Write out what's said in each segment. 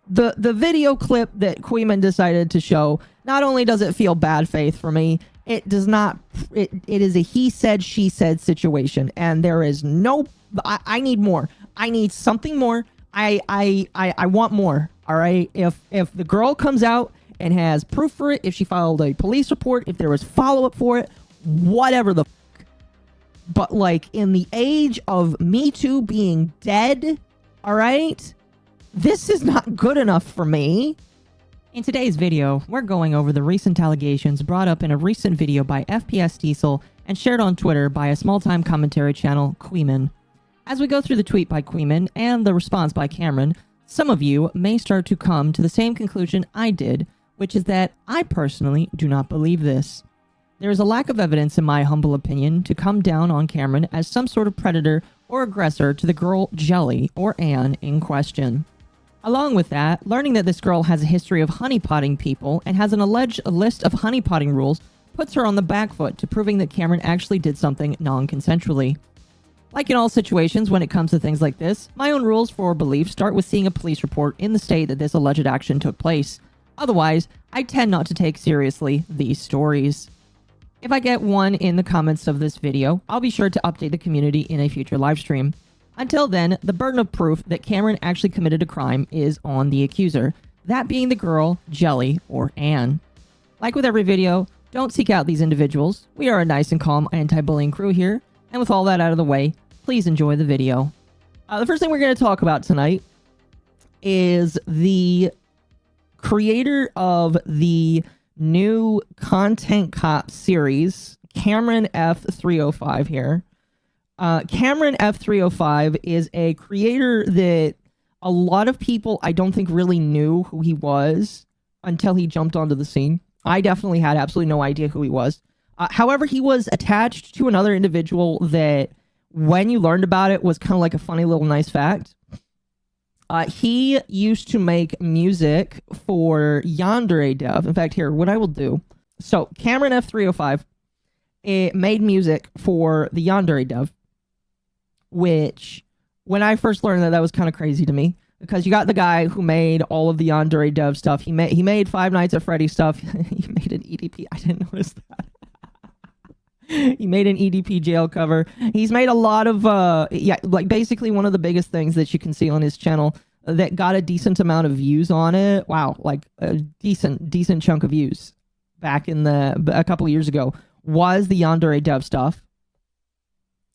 the video clip that Queeman decided to show, not only does it feel bad faith for me, it does not, it is a he said, she said situation. And there is no, I need more. I need something more. I want more. All right. If the girl comes out and has proof for it, if she filed a police report, if there was follow-up for it, whatever the fuck. But like in the age of MeToo being dead, all right, this is not good enough for me. In today's video, we're going over the recent allegations brought up in a recent video by FPS Diesel and shared on Twitter by a small-time commentary channel, Queeman. As we go through the tweet by Queeman and the response by Cameron, some of you may start to come to the same conclusion I did, which is that I personally do not believe this. There is a lack of evidence, in my humble opinion, to come down on Cameron as some sort of predator or aggressor to the girl Jelly or Anne in question. Along with that, learning that this girl has a history of honeypotting people and has an alleged list of honeypotting rules puts her on the back foot to proving that Cameron actually did something non-consensually. Like in all situations when it comes to things like this, my own rules for belief start with seeing a police report in the state that this alleged action took place. Otherwise, I tend not to take seriously these stories. If I get one in the comments of this video, I'll be sure to update the community in a future livestream. Until then, the burden of proof that Cameron actually committed a crime is on the accuser, that being the girl, Jelly, or Anne. Like with every video, don't seek out these individuals. We are a nice and calm anti-bullying crew here, and with all that out of the way, please enjoy the video. The first thing we're going to talk about tonight is the creator of the new Content Cop series, CameronF305 here. CameronF305 is a creator that a lot of people I don't think really knew who he was until he jumped onto the scene. I definitely had absolutely no idea who he was. However, he was attached to another individual that when you learned about it was kind of like a funny little nice fact. He used to make music for Yandere Dev. In fact, here, what I will do. So, CameronF305 made music for the Yandere Dev, which, when I first learned that was kind of crazy to me. Because you got the guy who made all of the Yandere Dev stuff. He made Five Nights at Freddy's stuff. He made an EDP. I didn't notice that. He made an EDP jail cover. He's made a lot of, like basically one of the biggest things that you can see on his channel that got a decent amount of views on it. Wow, like a decent chunk of views back in a couple of years ago was the Yandere Dev stuff.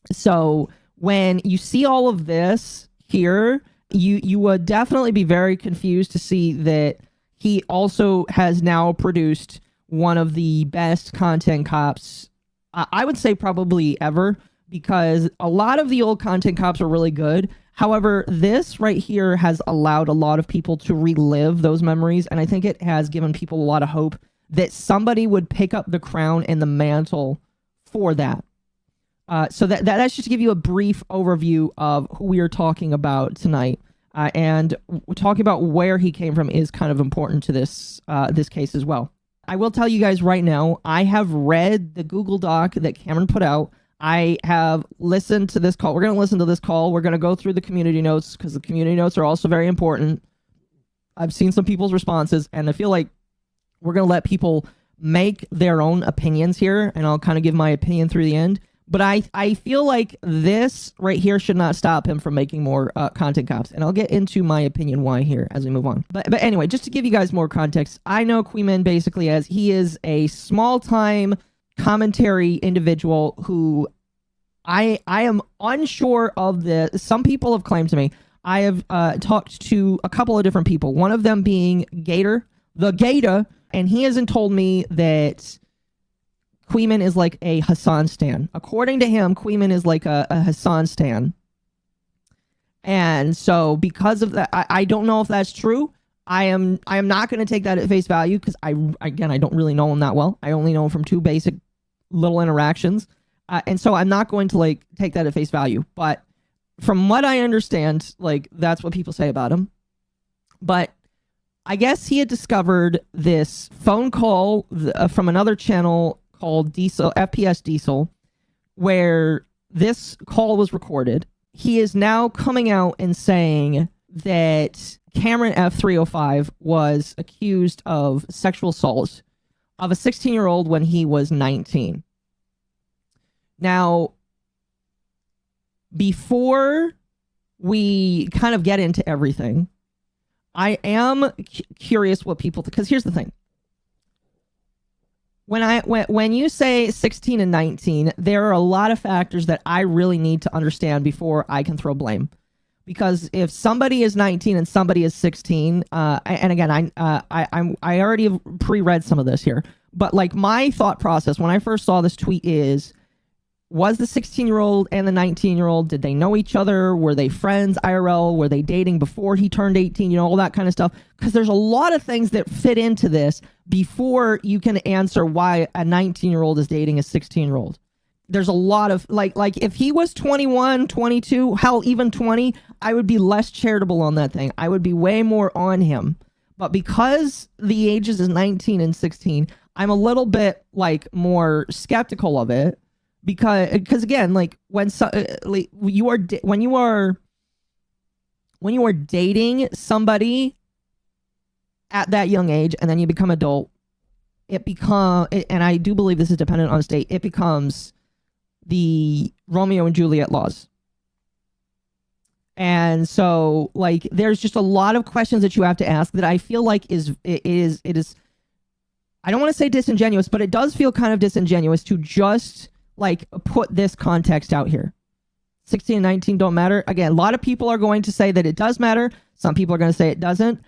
So when you see all of this here, you would definitely be very confused to see that he also has now produced one of the best content cops, I would say probably ever, because a lot of the old content cops are really good. However, this right here has allowed a lot of people to relive those memories, and I think it has given people a lot of hope that somebody would pick up the crown and the mantle for that. So that's just to give you a brief overview of who we are talking about tonight. And talking about where he came from is kind of important to this case as well. I will tell you guys right now, I have read the Google Doc that Cameron put out. I have listened to this call. We're going to listen to this call. We're going to go through the community notes because the community notes are also very important. I've seen some people's responses, and I feel like we're going to let people make their own opinions here, and I'll kind of give my opinion through the end. But I feel like this right here should not stop him from making more content cops. And I'll get into my opinion why here as we move on. But anyway, just to give you guys more context, I know Queeman basically as he is a small-time commentary individual who I am unsure of the... Some people have claimed to me. I have talked to a couple of different people. One of them being Gator, the Gator, and he hasn't told me that Queeman is like a Hassan stan. According to him, Queeman is like a Hassan stan. And so because of that, I don't know if that's true. I am not going to take that at face value because I don't really know him that well. I only know him from two basic little interactions. And so I'm not going to like take that at face value. But from what I understand, like that's what people say about him. But I guess he had discovered this phone call from another channel called FPS Diesel, where this call was recorded. He is now coming out and saying that CameronF305 was accused of sexual assault of a 16-year-old when he was 19. Now, before we kind of get into everything, I am curious what people, because here's the thing. When you say 16 and 19, there are a lot of factors that I really need to understand before I can throw blame. Because if somebody is 19 and somebody is 16, and again, I already have pre-read some of this here, but like my thought process when I first saw this tweet is, was the 16-year-old and the 19-year-old, did they know each other? Were they friends IRL? Were they dating before he turned 18? You know, all that kind of stuff. Because there's a lot of things that fit into this before you can answer why a 19-year-old is dating a 16-year-old. There's a lot of, like if he was 21, 22, hell, even 20, I would be less charitable on that thing. I would be way more on him. But because the ages is 19 and 16, I'm a little bit like more skeptical of it. Because again, like when you are dating somebody at that young age and then you become adult, and I do believe this is dependent on state, it becomes the Romeo and Juliet laws. And so like there's just a lot of questions that you have to ask that I feel like it is I don't want to say disingenuous, but it does feel kind of disingenuous to just like put this context out here. 16 and 19 don't matter. Again, a lot of people are going to say that it does matter. Some people are going to say it doesn't.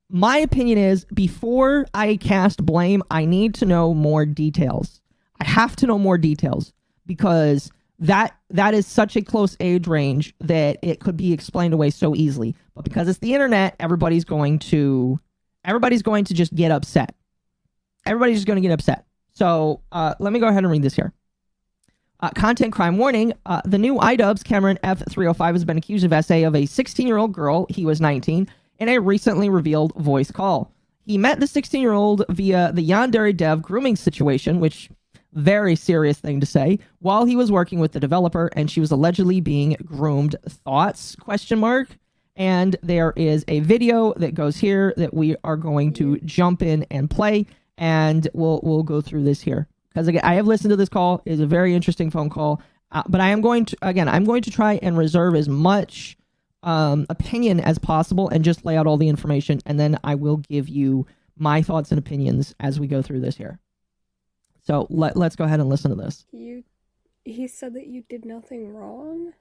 My opinion is, before I cast blame, I need to know more details. I have to know more details because that is such a close age range that it could be explained away so easily. But because it's the internet, everybody's going to just get upset. Everybody's just going to get upset. So let me go ahead and read this here. Content crime warning. The new iDubbbz CameronF305 has been accused of SA of a 16-year-old girl, he was 19, in a recently revealed voice call. He met the 16-year-old via the Yandere Dev grooming situation, which, very serious thing to say, while he was working with the developer, and she was allegedly being groomed. Thoughts? ? And there is a video that goes here that we are going to jump in and play, and we'll go through this here. Because again, I have listened to this call. It's a very interesting phone call. But I'm going to try and reserve as much opinion as possible and just lay out all the information. And then I will give you my thoughts and opinions as we go through this here. So let's go ahead and listen to this. He said that you did nothing wrong?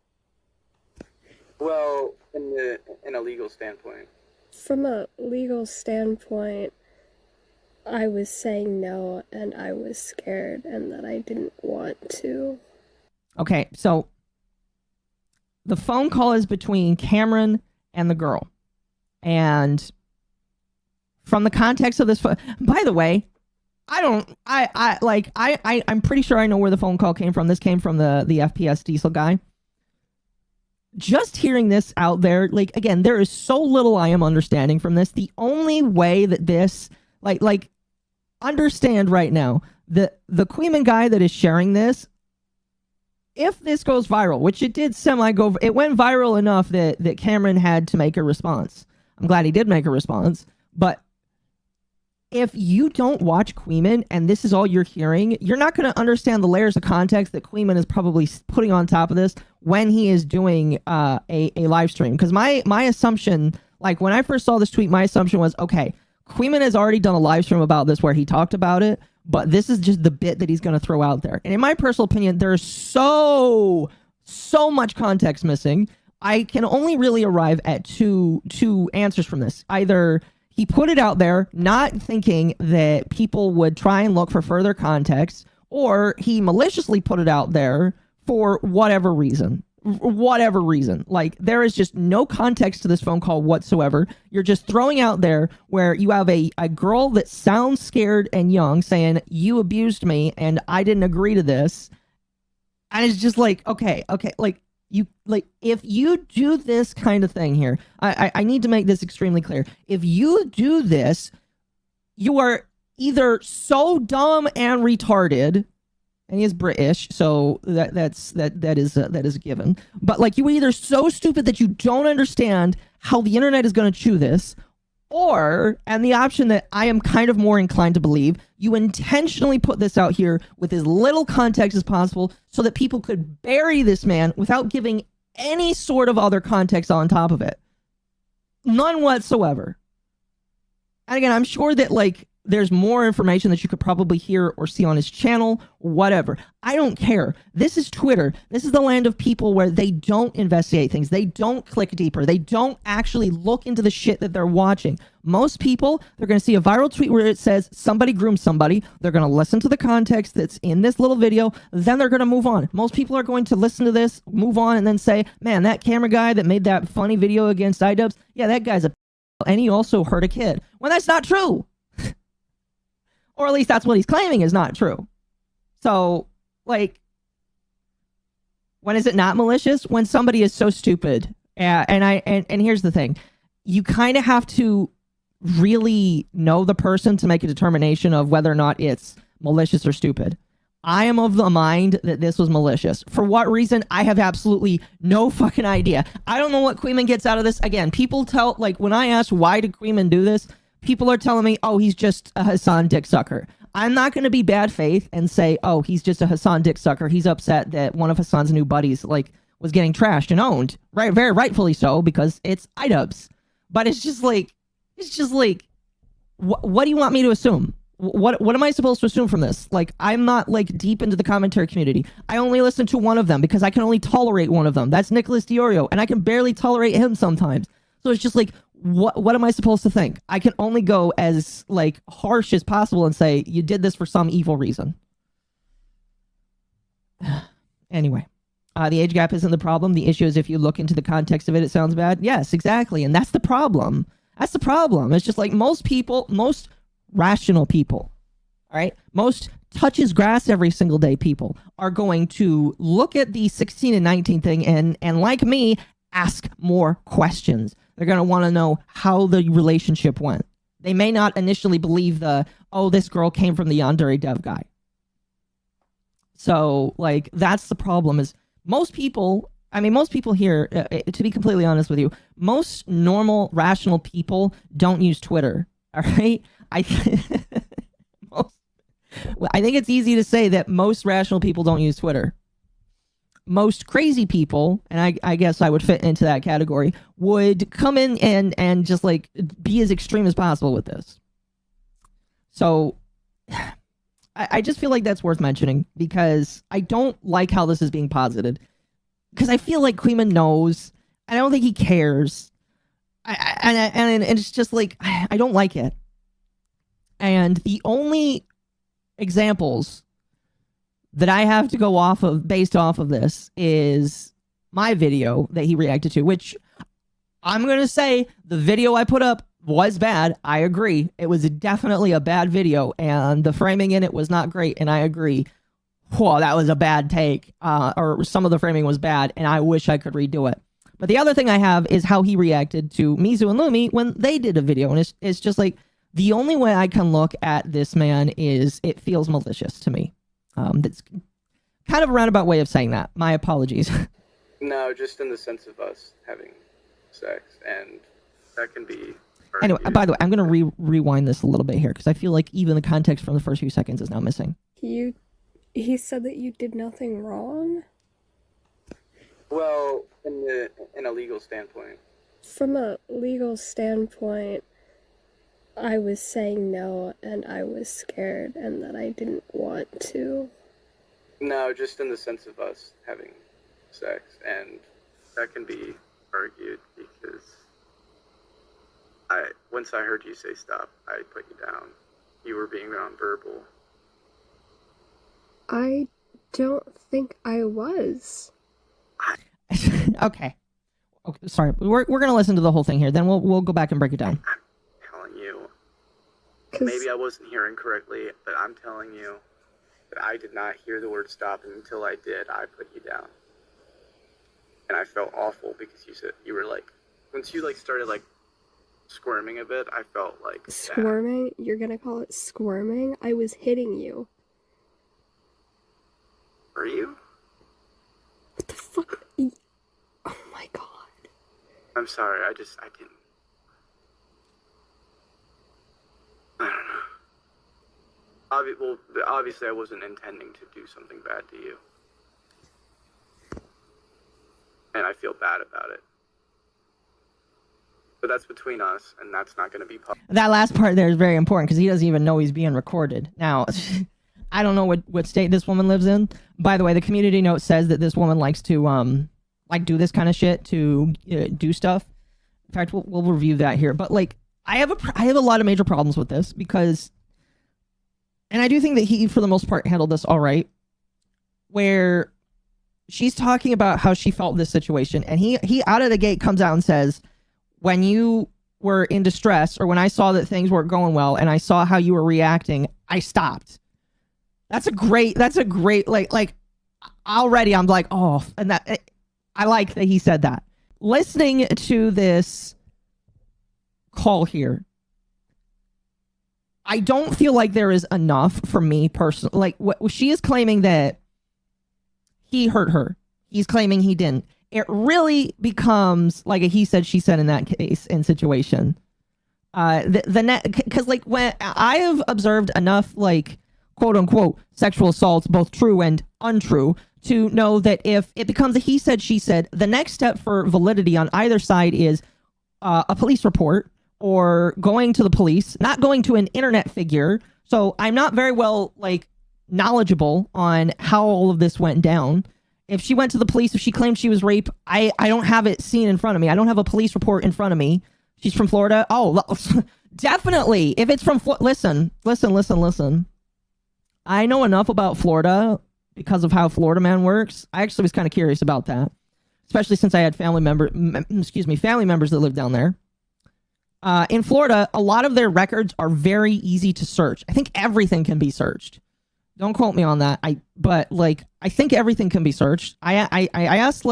Well, in a legal standpoint. From a legal standpoint, I was saying no, and I was scared, and that I didn't want to. Okay, so the phone call is between Cameron and the girl. And from the context of this phone, by the way, I'm pretty sure I know where the phone call came from. This came from the FPS Diesel guy. Just hearing this out there, like, again, there is so little I am understanding from this. The only way that this, like, understand right now, the Queeman guy that is sharing this, if this goes viral, which it did it went viral enough that Cameron had to make a response. I'm glad he did make a response, but if you don't watch Queeman and this is all you're hearing, you're not going to understand the layers of context that Queeman is probably putting on top of this when he is doing a live stream. Because my assumption, like when I first saw this tweet, my assumption was, okay, Queeman has already done a live stream about this where he talked about it, but this is just the bit that he's going to throw out there. And in my personal opinion, there's so much context missing. I can only really arrive at two answers from this. Either he put it out there not thinking that people would try and look for further context, or he maliciously put it out there for whatever reason. Like, there is just no context to this phone call whatsoever. You're just throwing out there where you have a girl that sounds scared and young saying, you abused me and I didn't agree to this. And it's just like, okay, like, if you do this kind of thing here, I need to make this extremely clear. If you do this, you are either so dumb and retarded, and he is British, so that is a given. But like, you are either so stupid that you don't understand how the internet is going to chew this, or, and the option that I am kind of more inclined to believe, you intentionally put this out here with as little context as possible so that people could bury this man without giving any sort of other context on top of it. None whatsoever. And again, I'm sure that like there's more information that you could probably hear or see on his channel, whatever. I don't care. This is Twitter. This is the land of people where they don't investigate things. They don't click deeper. They don't actually look into the shit that they're watching. Most people, they're going to see a viral tweet where it says somebody groomed somebody. They're going to listen to the context that's in this little video. Then they're going to move on. Most people are going to listen to this, move on, and then say, man, that camera guy that made that funny video against iDubbbz, yeah, that guy's a and he also hurt a kid. When that's not true. Or at least that's what he's claiming is not true. So, like, when is it not malicious? When somebody is so stupid. And here's the thing. You kind of have to really know the person to make a determination of whether or not it's malicious or stupid. I am of the mind that this was malicious. For what reason? I have absolutely no fucking idea. I don't know what Queeman gets out of this. Again, people tell, like, when I ask why did Queeman do this, people are telling me, oh, he's just a Hassan dick sucker. I'm not going to be bad faith and say, oh, he's just a Hassan dick sucker. He's upset that one of Hassan's new buddies, like, was getting trashed and owned. Right, very rightfully so, because it's iDubbbz. But it's just like, what do you want me to assume? What am I supposed to assume from this? Like, I'm not like deep into the commentary community. I only listen to one of them because I can only tolerate one of them. That's Nicholas Diorio, and I can barely tolerate him sometimes. So it's just like, what am I supposed to think? I can only go as like harsh as possible and say you did this for some evil reason. Anyway, the age gap isn't the problem. The issue is if you look into the context of it, it sounds bad. Yes, exactly, and that's the problem. That's the problem. It's just like most people, most rational people, all right, most touches grass every single day people are going to look at the 16 and 19 thing and like me, ask more questions. They're going to want to know how the relationship went. They may not initially believe this girl came from the Yandere Dev guy. So, like, that's the problem is most people here, to be completely honest with you, most normal, rational people don't use Twitter, all right? I think it's easy to say that most rational people don't use Twitter. Most crazy people, and I guess I would fit into that category, would come in and just like be as extreme as possible with this. So I just feel like that's worth mentioning because I don't like how this is being posited. Because I feel like Queeman knows, and I don't think he cares. And it's just like, I don't like it. And the only examples that I have to go off of based off of this is my video that he reacted to, which I'm going to say the video I put up was bad. I agree. It was definitely a bad video and the framing in it was not great. And I agree. Whoa, that was a bad take. Or some of the framing was bad and I wish I could redo it. But the other thing I have is how he reacted to Mizu and Lumi when they did a video. And it's just like, the only way I can look at this man is it feels malicious to me. That's kind of a roundabout way of saying that. My apologies. No, just in the sense of us having sex, and that can be... Anyway, by the way, I'm going to rewind this a little bit here, because I feel like even the context from the first few seconds is now missing. He said that you did nothing wrong? Well, in a legal standpoint. From a legal standpoint, I was saying no, and I was scared, and that I didn't want to. No, just in the sense of us having sex, and that can be argued because once I heard you say stop, I put you down. You were being nonverbal. I don't think I was. Okay, sorry. We're gonna listen to the whole thing here. Then we'll go back and break it down. Maybe I wasn't hearing correctly, but I'm telling you that I did not hear the word stop, and until I did, I put you down. And I felt awful because you were like, once you like started like squirming a bit, I felt like squirming? You're gonna call it squirming? I was hitting you. Were you? What the fuck? Oh my god. I'm sorry. I didn't. I don't know. Obviously, I wasn't intending to do something bad to you. And I feel bad about it. But that's between us, and that's not going to be public. That last part there is very important because he doesn't even know he's being recorded. Now, I don't know what state this woman lives in. By the way, the community note says that this woman likes to like do this kind of shit, to do stuff. In fact, we'll review that here. But like, I have a lot of major problems with this because, and I do think that he, for the most part, handled this all right. Where she's talking about how she felt in this situation, and he out of the gate comes out and says, when you were in distress, or when I saw that things weren't going well and I saw how you were reacting, I stopped. That's a great like already I'm like, oh, and that I like that he said that. Listening to this call here, I don't feel like there is enough for me personally. Like, what she is claiming that he hurt her. He's claiming he didn't. It really becomes like a he said, she said in that case and situation. Because like, when I have observed enough, like, quote unquote, sexual assaults, both true and untrue, to know that if it becomes a he said, she said, the next step for validity on either side is a police report or going to the police, not going to an internet figure. So I'm not very well, like, knowledgeable on how all of this went down. If she went to the police, if she claimed she was raped, I don't have it seen in front of me. I don't have a police report in front of me. She's from Florida. Oh, definitely. If it's from listen. I know enough about Florida because of how Florida Man works. I actually was kind of curious about that, especially since I had family members that live down there. In Florida, a lot of their records are very easy to search. I think everything can be searched. Don't quote me on that. But like, I think everything can be searched. I asked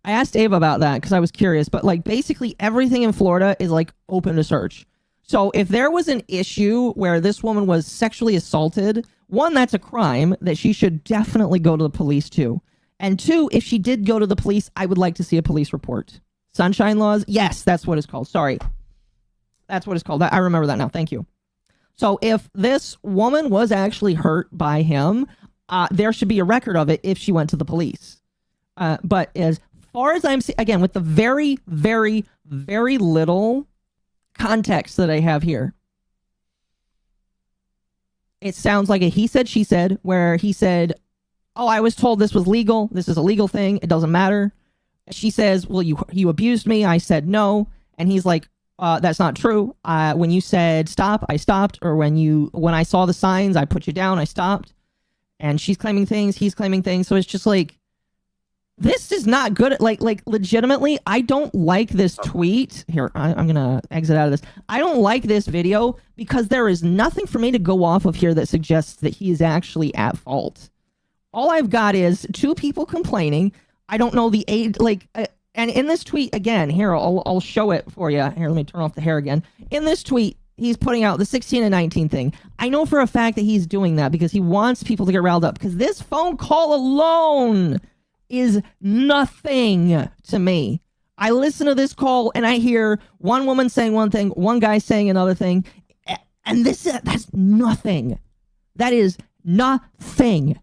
I asked Ava about that because I was curious, but like, basically everything in Florida is like open to search. So if there was an issue where this woman was sexually assaulted, one, that's a crime that she should definitely go to the police to. And two, if she did go to the police, I would like to see a police report. Sunshine laws? Yes, that's what it's called. Sorry. That's what it's called. I remember that now. Thank you. So if this woman was actually hurt by him, there should be a record of it if she went to the police. But as far as I'm seeing, again, with the very, very, very little context that I have here, it sounds like a he said, she said, where he said, oh, I was told this was legal. This is a legal thing. It doesn't matter. She says, well, you abused me. I said no. And he's like, that's not true. When you said stop, I stopped. Or when I saw the signs, I put you down, I stopped. And she's claiming things, he's claiming things. So it's just like, this is not good. Like legitimately, I don't like this tweet. Here, I'm going to exit out of this. I don't like this video because there is nothing for me to go off of here that suggests that he is actually at fault. All I've got is two people complaining. I don't know the age, and in this tweet, again, here, I'll show it for you. Here, let me turn off the hair again. In this tweet, he's putting out the 16 and 19 thing. I know for a fact that he's doing that because he wants people to get riled up, because this phone call alone is nothing to me. I listen to this call and I hear one woman saying one thing, one guy saying another thing, and that's nothing. That is nothing.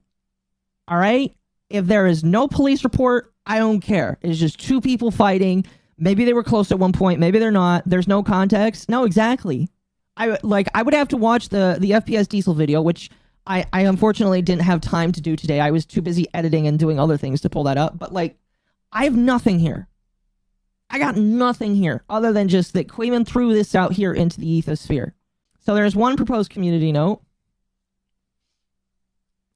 All right? If there is no police report, I don't care. It's just two people fighting. Maybe they were close at one point. Maybe they're not. There's no context. No, exactly. I would have to watch the FPS Diesel video, which I unfortunately didn't have time to do today. I was too busy editing and doing other things to pull that up. But like, I have nothing here. I got nothing here other than just that Quayman threw this out here into the ethosphere. So there's one proposed community note.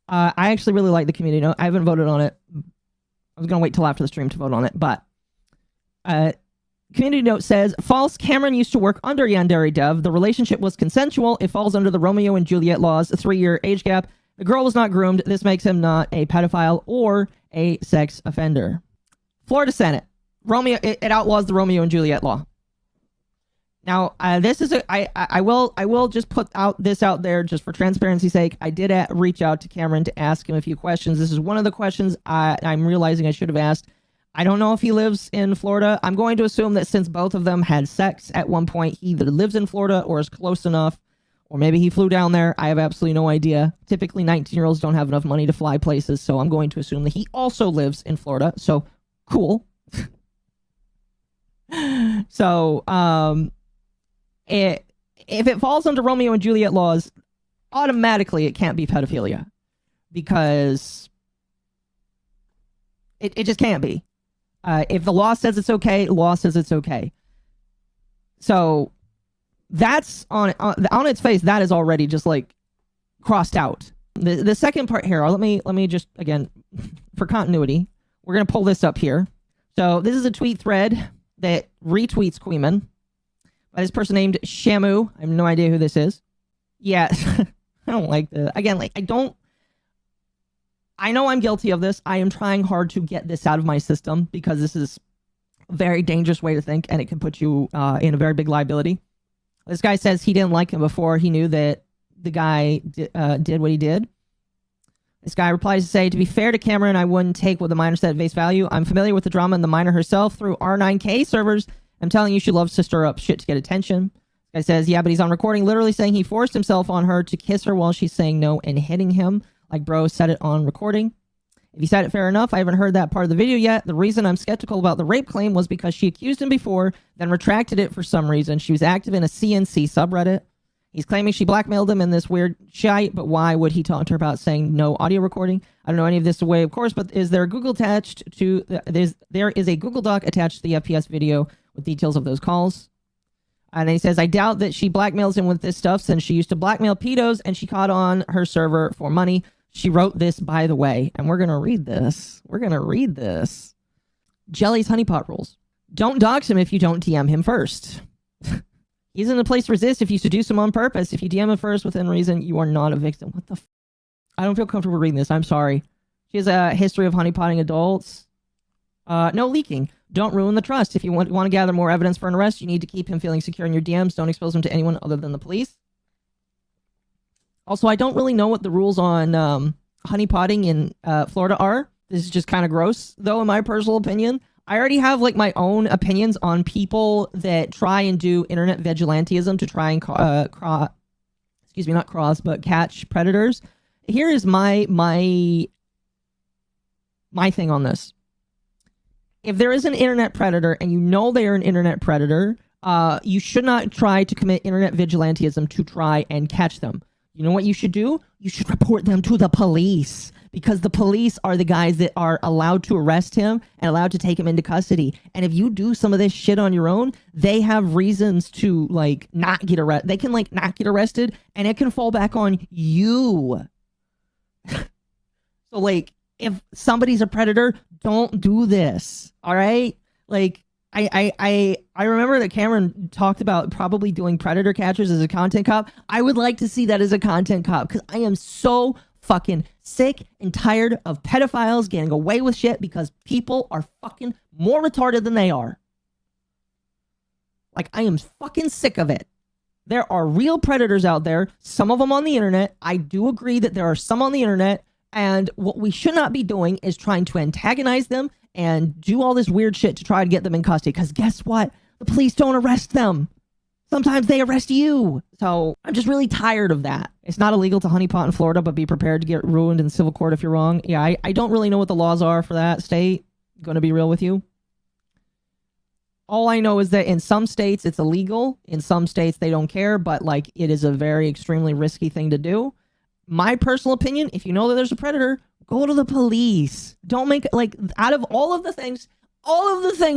I actually really like the community note. I haven't voted on it. I was going to wait till after the stream to vote on it, but community note says, false. Cameron used to work under Yandere Dev. The relationship was consensual. It falls under the Romeo and Juliet laws, a 3-year age gap. The girl was not groomed. This makes him not a pedophile or a sex offender. Florida Senate. It outlaws the Romeo and Juliet law. Now, this is I will just put this out there just for transparency's sake. I did reach out to Cameron to ask him a few questions. This is one of the questions I'm realizing I should have asked. I don't know if he lives in Florida. I'm going to assume that since both of them had sex at one point, he either lives in Florida or is close enough, or maybe he flew down there. I have absolutely no idea. Typically, 19-year-olds don't have enough money to fly places, so I'm going to assume that he also lives in Florida. So, cool. So, if it falls under Romeo and Juliet laws, automatically it can't be pedophilia. Because it just can't be. If the law says it's okay, law says it's okay. So that's on its face. That is already just like crossed out. The second part here. Let me just again for continuity. We're gonna pull this up here. So this is a tweet thread that retweets Queeman by this person named Shamu. I have no idea who this is. Yeah, I don't like the again. Like I know I'm guilty of this. I am trying hard to get this out of my system because this is a very dangerous way to think and it can put you in a very big liability. This guy says he didn't like him before he knew that the guy did what he did. This guy replies to say, to be fair to Cameron, I wouldn't take what the minor said at face value. I'm familiar with the drama and the minor herself through R9K servers. I'm telling you, she loves to stir up shit to get attention. This guy says, yeah, but he's on recording literally saying he forced himself on her to kiss her while she's saying no and hitting him. Like, bro said it on recording. If he said it, fair enough. I haven't heard that part of the video yet. The reason I'm skeptical about the rape claim was because she accused him before, then retracted it for some reason. She was active in a CNC subreddit. He's claiming she blackmailed him in this weird shite, but why would he talk to her about saying no audio recording? I don't know any of this away, of course, but is there a Google attached to... There is a Google Doc attached to the FPS video with details of those calls. And he says, I doubt that she blackmails him with this stuff since she used to blackmail pedos and she caught on her server for money. She wrote this, by the way, and we're going to read this. We're going to read this. Jelly's honeypot rules. Don't dox him if you don't DM him first. He's in a place to resist if you seduce him on purpose. If you DM him first within reason, you are not a victim. What the I don't feel comfortable reading this. I'm sorry. She has a history of honeypotting adults. No leaking. Don't ruin the trust. If you want to gather more evidence for an arrest, you need to keep him feeling secure in your DMs. Don't expose him to anyone other than the police. Also, I don't really know what the rules on honeypotting in Florida are. This is just kind of gross, though, in my personal opinion. I already have like my own opinions on people that try and do internet vigilantism to try and catch predators. Here is my thing on this. If there is an internet predator and you know they are an internet predator, you should not try to commit internet vigilantism to try and catch them. You know what you should do? You should report them to the police, because the police are the guys that are allowed to arrest him and allowed to take him into custody. And if you do some of this shit on your own, they have reasons to like not get arrested. They can like not get arrested and it can fall back on you. So like if somebody's a predator, don't do this. All right? Like I remember that Cameron talked about probably doing predator catchers as a content cop. I would like to see that as a content cop because I am so fucking sick and tired of pedophiles getting away with shit because people are fucking more retarded than they are. Like, I am fucking sick of it. There are real predators out there, some of them on the internet. I do agree that there are some on the internet, and what we should not be doing is trying to antagonize them and do all this weird shit to try to get them in custody. Because guess what? The police don't arrest them. Sometimes they arrest you. So I'm just really tired of that. It's not illegal to honeypot in Florida, but be prepared to get ruined in civil court if you're wrong. Yeah, I don't really know what the laws are for that state. Going to be real with you. All I know is that in some states it's illegal. In some states they don't care, but like it is a very extremely risky thing to do. My personal opinion, if you know that there's a predator, go to the police. Don't make, like, out of all of the things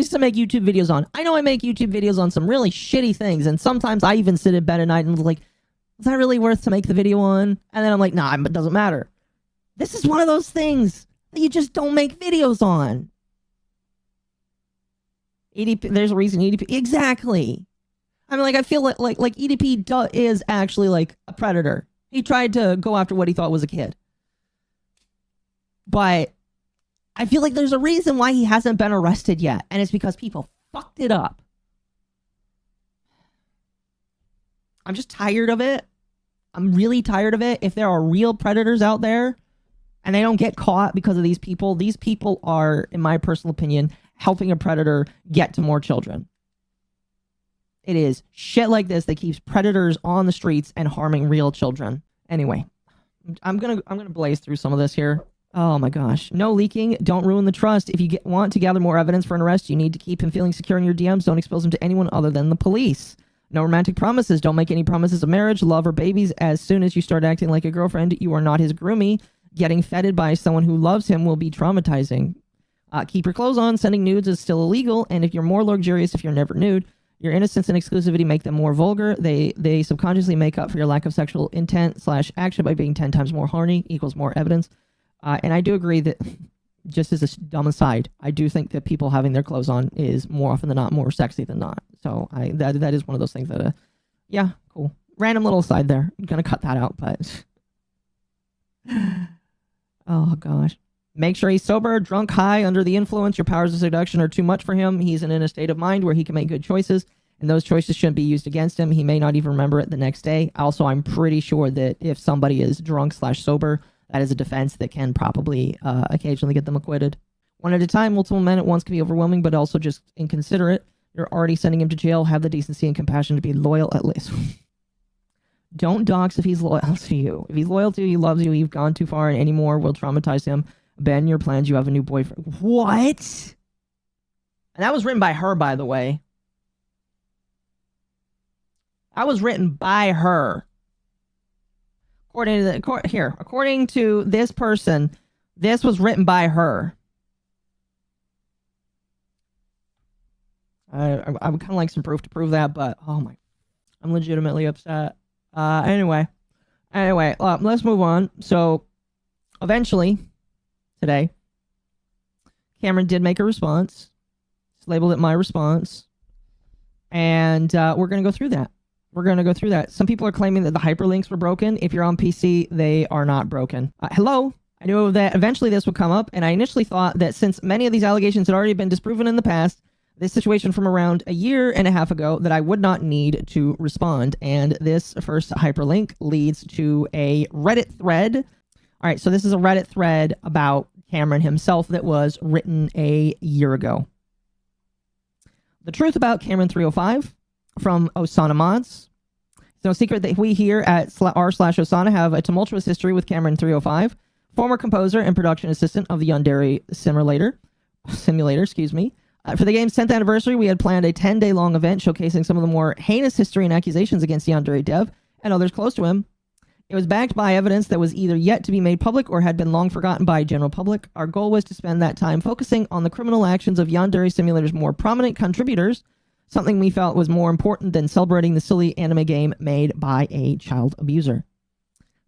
to make YouTube videos on. I know I make YouTube videos on some really shitty things, and sometimes I even sit in bed at night and like, is that really worth to make the video on? And then I'm like, nah, it doesn't matter. This is one of those things that you just don't make videos on. EDP, there's a reason EDP, exactly. I mean, like, I feel like EDP is actually like a predator. He tried to go after what he thought was a kid. But I feel like there's a reason why he hasn't been arrested yet. And it's because people fucked it up. I'm just tired of it. I'm really tired of it. If there are real predators out there and they don't get caught because of these people. These people are, in my personal opinion, helping a predator get to more children. It is shit like this that keeps predators on the streets and harming real children. Anyway, I'm gonna blaze through some of this here. Oh my gosh. No leaking. Don't ruin the trust. If you want to gather more evidence for an arrest, you need to keep him feeling secure in your DMs. Don't expose him to anyone other than the police. No romantic promises. Don't make any promises of marriage, love, or babies. As soon as you start acting like a girlfriend, you are not his groomie. Getting feted by someone who loves him will be traumatizing. Keep your clothes on. Sending nudes is still illegal. And if you're more luxurious, if you're never nude, your innocence and exclusivity make them more vulgar. They subconsciously make up for your lack of sexual intent / action by being 10 times more horny equals more evidence. And I do agree that, just as a dumb aside, I do think that people having their clothes on is more often than not more sexy than not. So that is one of those things that, yeah, cool. Random little aside there. I'm going to cut that out, but... oh, gosh. Make sure he's sober, drunk, high, under the influence. Your powers of seduction are too much for him. He's in a state of mind where he can make good choices, and those choices shouldn't be used against him. He may not even remember it the next day. Also, I'm pretty sure that if somebody is drunk / sober, that is a defense that can probably occasionally get them acquitted. One at a time, multiple men at once can be overwhelming, but also just inconsiderate. You're already sending him to jail. Have the decency and compassion to be loyal at least. Don't dox if he's loyal to you. If he's loyal to you, he loves you, you've gone too far, and any more will traumatize him. Abandon your plans, you have a new boyfriend. What? And that was written by her, by the way. That was written by her. According to this person, this was written by her. I would kind of like some proof to prove that, but oh my, I'm legitimately upset. Anyway, let's move on. So, eventually, today, Cameron did make a response. He's labeled it my response, and we're gonna go through that. Some people are claiming that the hyperlinks were broken. If you're on PC, they are not broken. Hello. I knew that eventually this would come up, and I initially thought that since many of these allegations had already been disproven in the past, this situation from around a year and a half ago, that I would not need to respond. And this first hyperlink leads to a Reddit thread. All right, so this is a Reddit thread about Cameron himself that was written a year ago. The truth about CameronF305 from Osana Mods. It's no secret that we here at r/Osana have a tumultuous history with CameronF305, former composer and production assistant of the Yandere simulator. For the game's 10th anniversary, we had planned a 10-day-long event showcasing some of the more heinous history and accusations against Yandere Dev and others close to him. It was backed by evidence that was either yet to be made public or had been long forgotten by general public. Our goal was to spend that time focusing on the criminal actions of Yandere Simulator's more prominent contributors, something we felt was more important than celebrating the silly anime game made by a child abuser.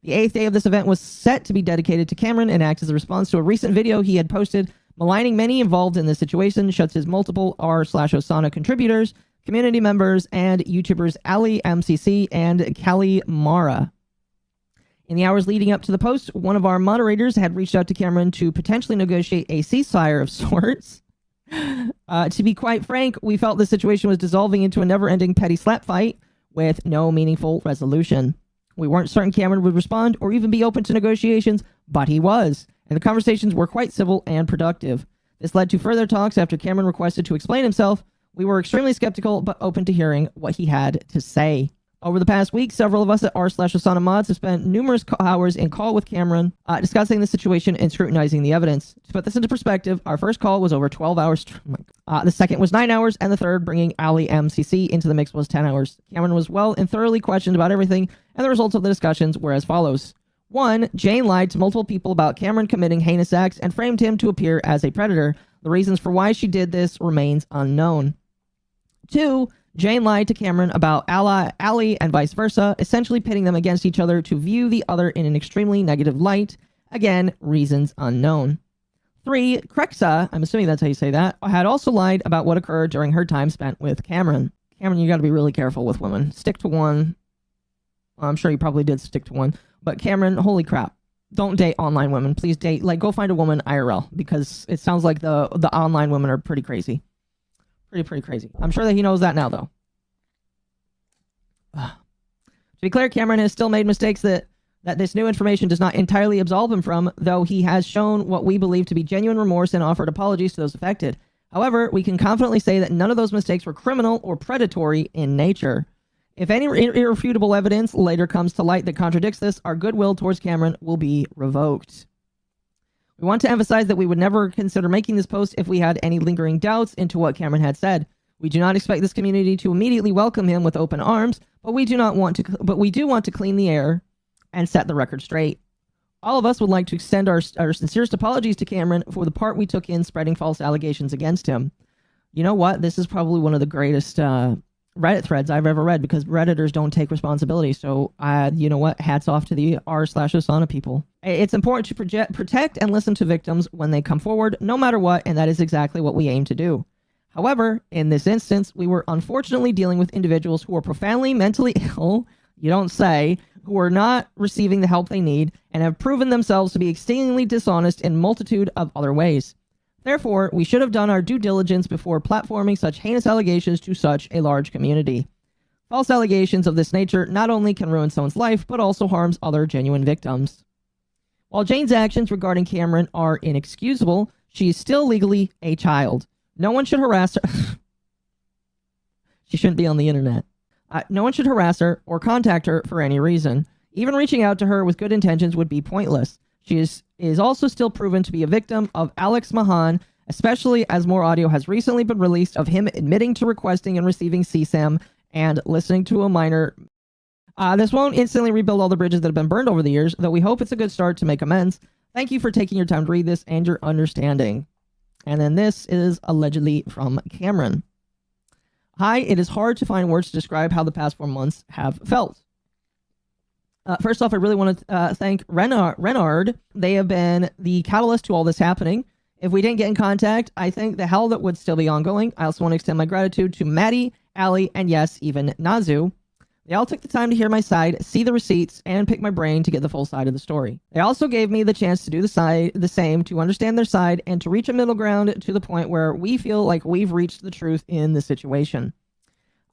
The 8th day of this event was set to be dedicated to Cameron and act as a response to a recent video he had posted maligning many involved in this situation, such as multiple r/Osana contributors, community members, and YouTubers Ali MCC and Kali Mara. In the hours leading up to the post, one of our moderators had reached out to Cameron to potentially negotiate a ceasefire of sorts. To be quite frank, we felt the situation was dissolving into a never-ending petty slap fight with no meaningful resolution. We weren't certain Cameron would respond or even be open to negotiations, but he was, and the conversations were quite civil and productive. This led to further talks after Cameron requested to explain himself. We were extremely skeptical, but open to hearing what he had to say. Over the past week, several of us at r/Osana Mods have spent numerous hours in call with Cameron, discussing the situation and scrutinizing the evidence. To put this into perspective, our first call was over 12 hours. The second was 9 hours, and the third, bringing Ali MCC into the mix, was 10 hours. Cameron was well and thoroughly questioned about everything, and the results of the discussions were as follows. 1. Jane lied to multiple people about Cameron committing heinous acts and framed him to appear as a predator. The reasons for why she did this remains unknown. 2. Jane lied to Cameron about Ali and vice versa, essentially pitting them against each other to view the other in an extremely negative light. Again, reasons unknown. 3. Krexa, I'm assuming that's how you say that, had also lied about what occurred during her time spent with Cameron. Cameron, you gotta be really careful with women. Stick to one. Well, I'm sure you probably did stick to one. But Cameron, holy crap. Don't date online women. Please date, go find a woman IRL, because it sounds like the online women are pretty crazy. Pretty crazy. I'm sure that he knows that now, though. To be clear, Cameron has still made mistakes that that this new information does not entirely absolve him from, though he has shown what we believe to be genuine remorse and offered apologies to those affected. However, we can confidently say that none of those mistakes were criminal or predatory in nature. If any irrefutable evidence later comes to light that contradicts this, our goodwill towards Cameron will be revoked. We want to emphasize that we would never consider making this post if we had any lingering doubts into what Cameron had said. We do not expect this community to immediately welcome him with open arms, but we do want to clean the air and set the record straight. All of us would like to extend our sincerest apologies to Cameron for the part we took in spreading false allegations against him. You know what? This is probably one of the greatest Reddit threads I've ever read, because Redditors don't take responsibility. So, you know what? Hats off to the r/Osana people. It's important to protect and listen to victims when they come forward, no matter what, and that is exactly what we aim to do. However, in this instance, we were unfortunately dealing with individuals who are profoundly mentally ill, you don't say, who are not receiving the help they need, and have proven themselves to be exceedingly dishonest in a multitude of other ways. Therefore, we should have done our due diligence before platforming such heinous allegations to such a large community. False allegations of this nature not only can ruin someone's life, but also harms other genuine victims. While Jane's actions regarding Cameron are inexcusable, she is still legally a child. No one should harass her. She shouldn't be on the internet. No one should harass her or contact her for any reason. Even reaching out to her with good intentions would be pointless. She is also still proven to be a victim of Alex Mahan, especially as more audio has recently been released of him admitting to requesting and receiving CSAM and listening to a minor. This won't instantly rebuild all the bridges that have been burned over the years, though we hope it's a good start to make amends. Thank you for taking your time to read this and your understanding. And then this is allegedly from Cameron. Hi, it is hard to find words to describe how the past 4 months have felt. First off, I really want to thank Renard. They have been the catalyst to all this happening. If we didn't get in contact, I think the hell that would still be ongoing. I also want to extend my gratitude to Maddie, Allie, and yes, even Nazu. They all took the time to hear my side, see the receipts, and pick my brain to get the full side of the story. They also gave me the chance to do the same, to understand their side, and to reach a middle ground to the point where we feel like we've reached the truth in the situation.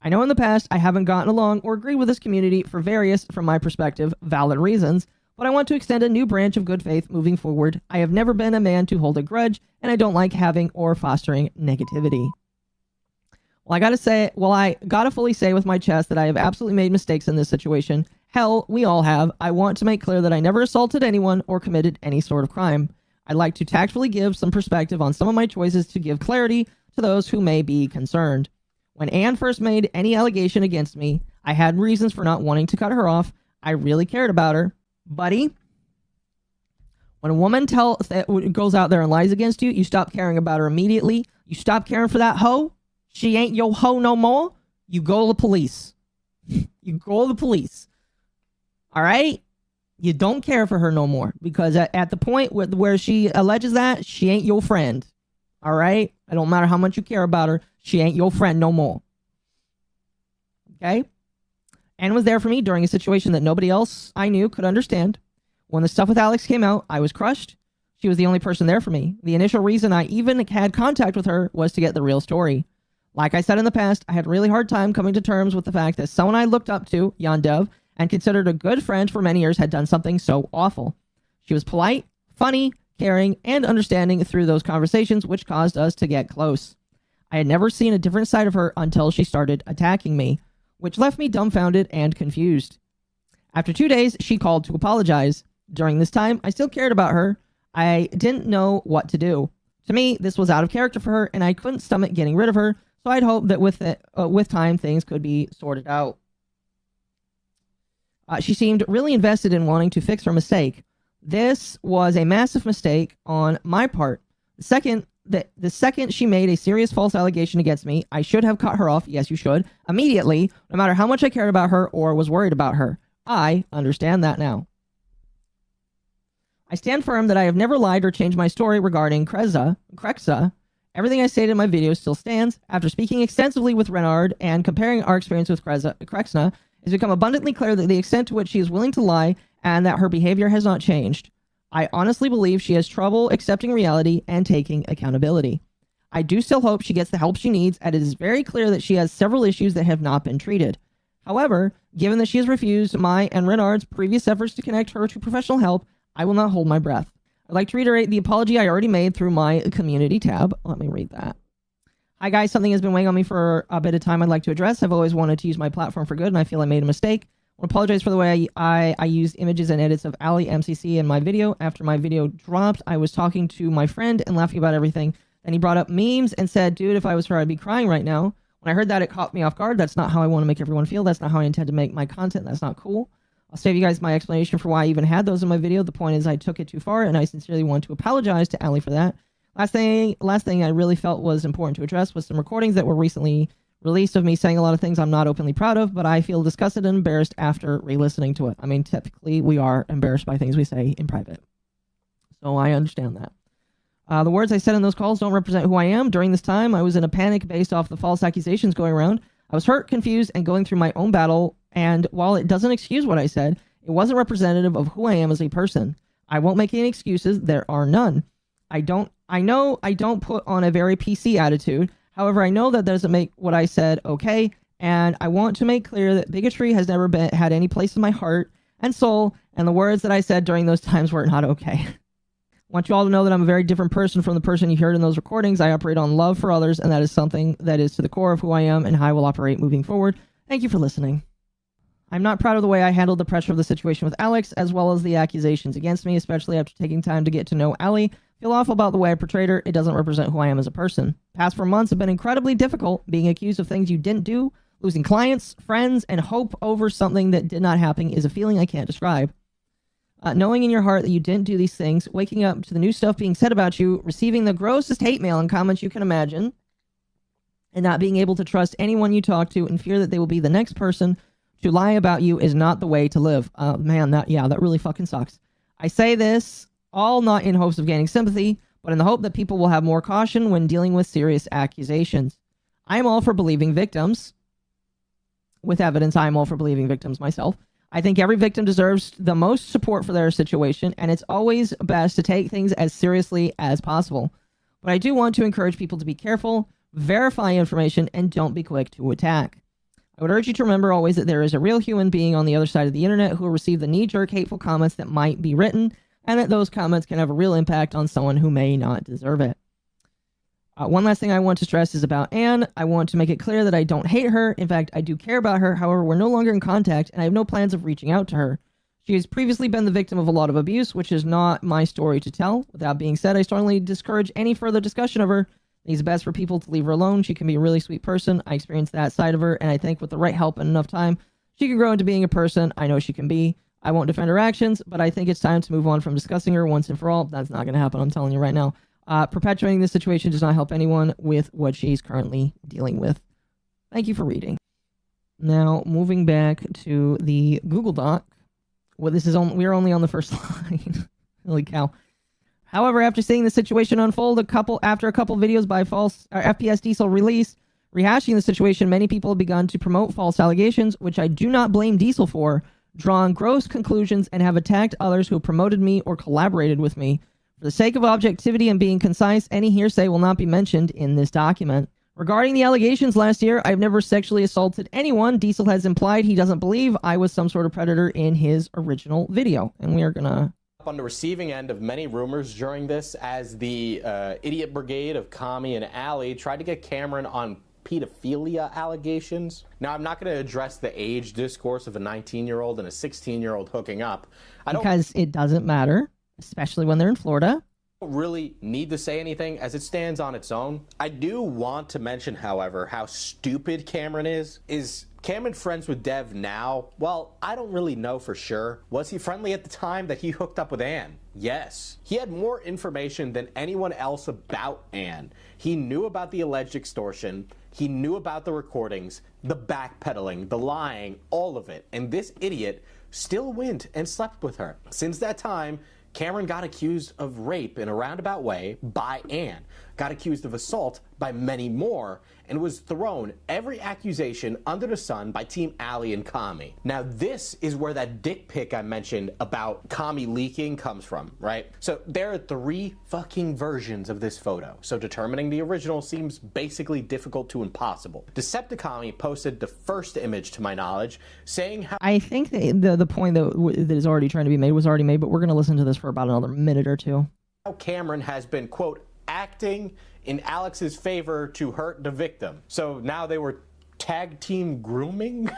I know in the past I haven't gotten along or agreed with this community for various, from my perspective, valid reasons, but I want to extend a new branch of good faith moving forward. I have never been a man to hold a grudge, and I don't like having or fostering negativity. I gotta fully say with my chest that I have absolutely made mistakes in this situation. Hell, we all have. I want to make clear that I never assaulted anyone or committed any sort of crime. I'd like to tactfully give some perspective on some of my choices to give clarity to those who may be concerned. When Anne first made any allegation against me, I had reasons for not wanting to cut her off. I really cared about her. Buddy, when a woman goes out there and lies against you, you stop caring about her immediately. You stop caring for that hoe. She ain't your hoe no more. You go to the police. You go to the police. All right? You don't care for her no more, because at the point where she alleges that, she ain't your friend. All right? It don't matter how much you care about her. She ain't your friend no more. Okay? Anne was there for me during a situation that nobody else I knew could understand. When the stuff with Alex came out, I was crushed. She was the only person there for me. The initial reason I even had contact with her was to get the real story. Like I said in the past, I had a really hard time coming to terms with the fact that someone I looked up to, Yandere Dev, and considered a good friend for many years had done something so awful. She was polite, funny, caring, and understanding through those conversations, which caused us to get close. I had never seen a different side of her until she started attacking me, which left me dumbfounded and confused. After 2 days, she called to apologize. During this time, I still cared about her. I didn't know what to do. To me, this was out of character for her, and I couldn't stomach getting rid of her, so I'd hope that with time, things could be sorted out. She seemed really invested in wanting to fix her mistake. This was a massive mistake on my part. The second she made a serious false allegation against me, I should have cut her off, yes you should, immediately, no matter how much I cared about her or was worried about her. I understand that now. I stand firm that I have never lied or changed my story regarding Krexa. Everything I stated in my video still stands. After speaking extensively with Renard and comparing our experience with Krexa, it's become abundantly clear that the extent to which she is willing to lie and that her behavior has not changed. I honestly believe she has trouble accepting reality and taking accountability. I do still hope she gets the help she needs, and it is very clear that she has several issues that have not been treated. However, given that she has refused my and Renard's previous efforts to connect her to professional help, I will not hold my breath. I'd like to reiterate the apology I already made through my community tab. Let me read that. Hi guys, something has been weighing on me for a bit of time I'd like to address. I've always wanted to use my platform for good, and I feel I made a mistake. I want to apologize for the way I used images and edits of Ali MCC in my video. After my video dropped, I was talking to my friend and laughing about everything. Then he brought up memes and said, dude, if I was her, I'd be crying right now. When I heard that, it caught me off guard. That's not how I want to make everyone feel. That's not how I intend to make my content. That's not cool. I'll save you guys my explanation for why I even had those in my video. The point is I took it too far, and I sincerely want to apologize to Ali for that. Last thing I really felt was important to address was some recordings that were recently released of me saying a lot of things I'm not openly proud of, but I feel disgusted and embarrassed after re-listening to it. I mean, typically we are embarrassed by things we say in private. So I understand that. The words I said in those calls don't represent who I am. During this time, I was in a panic based off the false accusations going around. I was hurt, confused, and going through my own battle, and while it doesn't excuse what I said, it wasn't representative of who I am as a person. I won't make any excuses. There are none. I know I don't put on a very PC attitude. However, I know that doesn't make what I said okay, and I want to make clear that bigotry has never had any place in my heart and soul, and the words that I said during those times were not okay. I want you all to know that I'm a very different person from the person you heard in those recordings. I operate on love for others, and that is something that is to the core of who I am and how I will operate moving forward. Thank you for listening. I'm not proud of the way I handled the pressure of the situation with Alex, as well as the accusations against me, especially after taking time to get to know Ali. Feel awful about the way I portrayed her. It doesn't represent who I am as a person. Past 4 months have been incredibly difficult, being accused of things you didn't do, losing clients, friends, and hope over something that did not happen is a feeling I can't describe. Knowing in your heart that you didn't do these things, waking up to the new stuff being said about you, receiving the grossest hate mail and comments you can imagine, and not being able to trust anyone you talk to and fear that they will be the next person to lie about you is not the way to live. Man, that really fucking sucks. I say this all not in hopes of gaining sympathy, but in the hope that people will have more caution when dealing with serious accusations. I am all for believing victims. With evidence, I am all for believing victims myself. I think every victim deserves the most support for their situation, and it's always best to take things as seriously as possible. But I do want to encourage people to be careful, verify information, and don't be quick to attack. I would urge you to remember always that there is a real human being on the other side of the internet who will receive the knee-jerk hateful comments that might be written, and that those comments can have a real impact on someone who may not deserve it. One last thing I want to stress is about Anne. I want to make it clear that I don't hate her. In fact, I do care about her. However, we're no longer in contact, and I have no plans of reaching out to her. She has previously been the victim of a lot of abuse, which is not my story to tell. With that being said, I strongly discourage any further discussion of her. It's best for people to leave her alone. She can be a really sweet person. I experienced that side of her, and I think with the right help and enough time, she can grow into being a person I know she can be. I won't defend her actions, but I think it's time to move on from discussing her once and for all. That's not going to happen, I'm telling you right now. Perpetuating this situation does not help anyone with what she's currently dealing with. Thank you for reading. Now, moving back to the Google Doc. Well, we're only on the first line. Holy cow. However, after seeing the situation unfold after a couple videos by FPS Diesel released, rehashing the situation, many people have begun to promote false allegations, which I do not blame Diesel for, drawn gross conclusions, and have attacked others who promoted me or collaborated with me. For the sake of objectivity and being concise, any hearsay will not be mentioned in this document. Regarding the allegations last year, I've never sexually assaulted anyone. Diesel has implied he doesn't believe I was some sort of predator in his original video. And we are gonna... On the receiving end of many rumors during this, as the idiot brigade of Kami and Ali tried to get Cameron on pedophilia allegations. Now, I'm not going to address the age discourse of a 19-year-old and a 16-year-old hooking up. Because it doesn't matter, especially when they're in Florida. Don't really need to say anything as it stands on its own. I do want to mention, however, how stupid Cameron is. Is Cameron friends with Dev now? Well, I don't really know for sure. Was he friendly at the time that he hooked up with Anne? Yes. He had more information than anyone else about Anne. He knew about the alleged extortion. He knew about the recordings, the backpedaling, the lying, all of it. And this idiot still went and slept with her. Since that time, Cameron got accused of rape in a roundabout way by Anne. got accused of assault by many more, and was thrown every accusation under the sun by Team Ali and Kami. Now this is where that dick pic I mentioned about Kami leaking comes from, right? So there are 3 fucking versions of this photo, so determining the original seems basically difficult to impossible. Decepticami posted the first image to my knowledge, saying how— I think the point that is already trying to be made was already made, but we're going to listen to this for about another minute or two. Cameron has been, quote, acting in Alex's favor to hurt the victim. So now they were tag team grooming?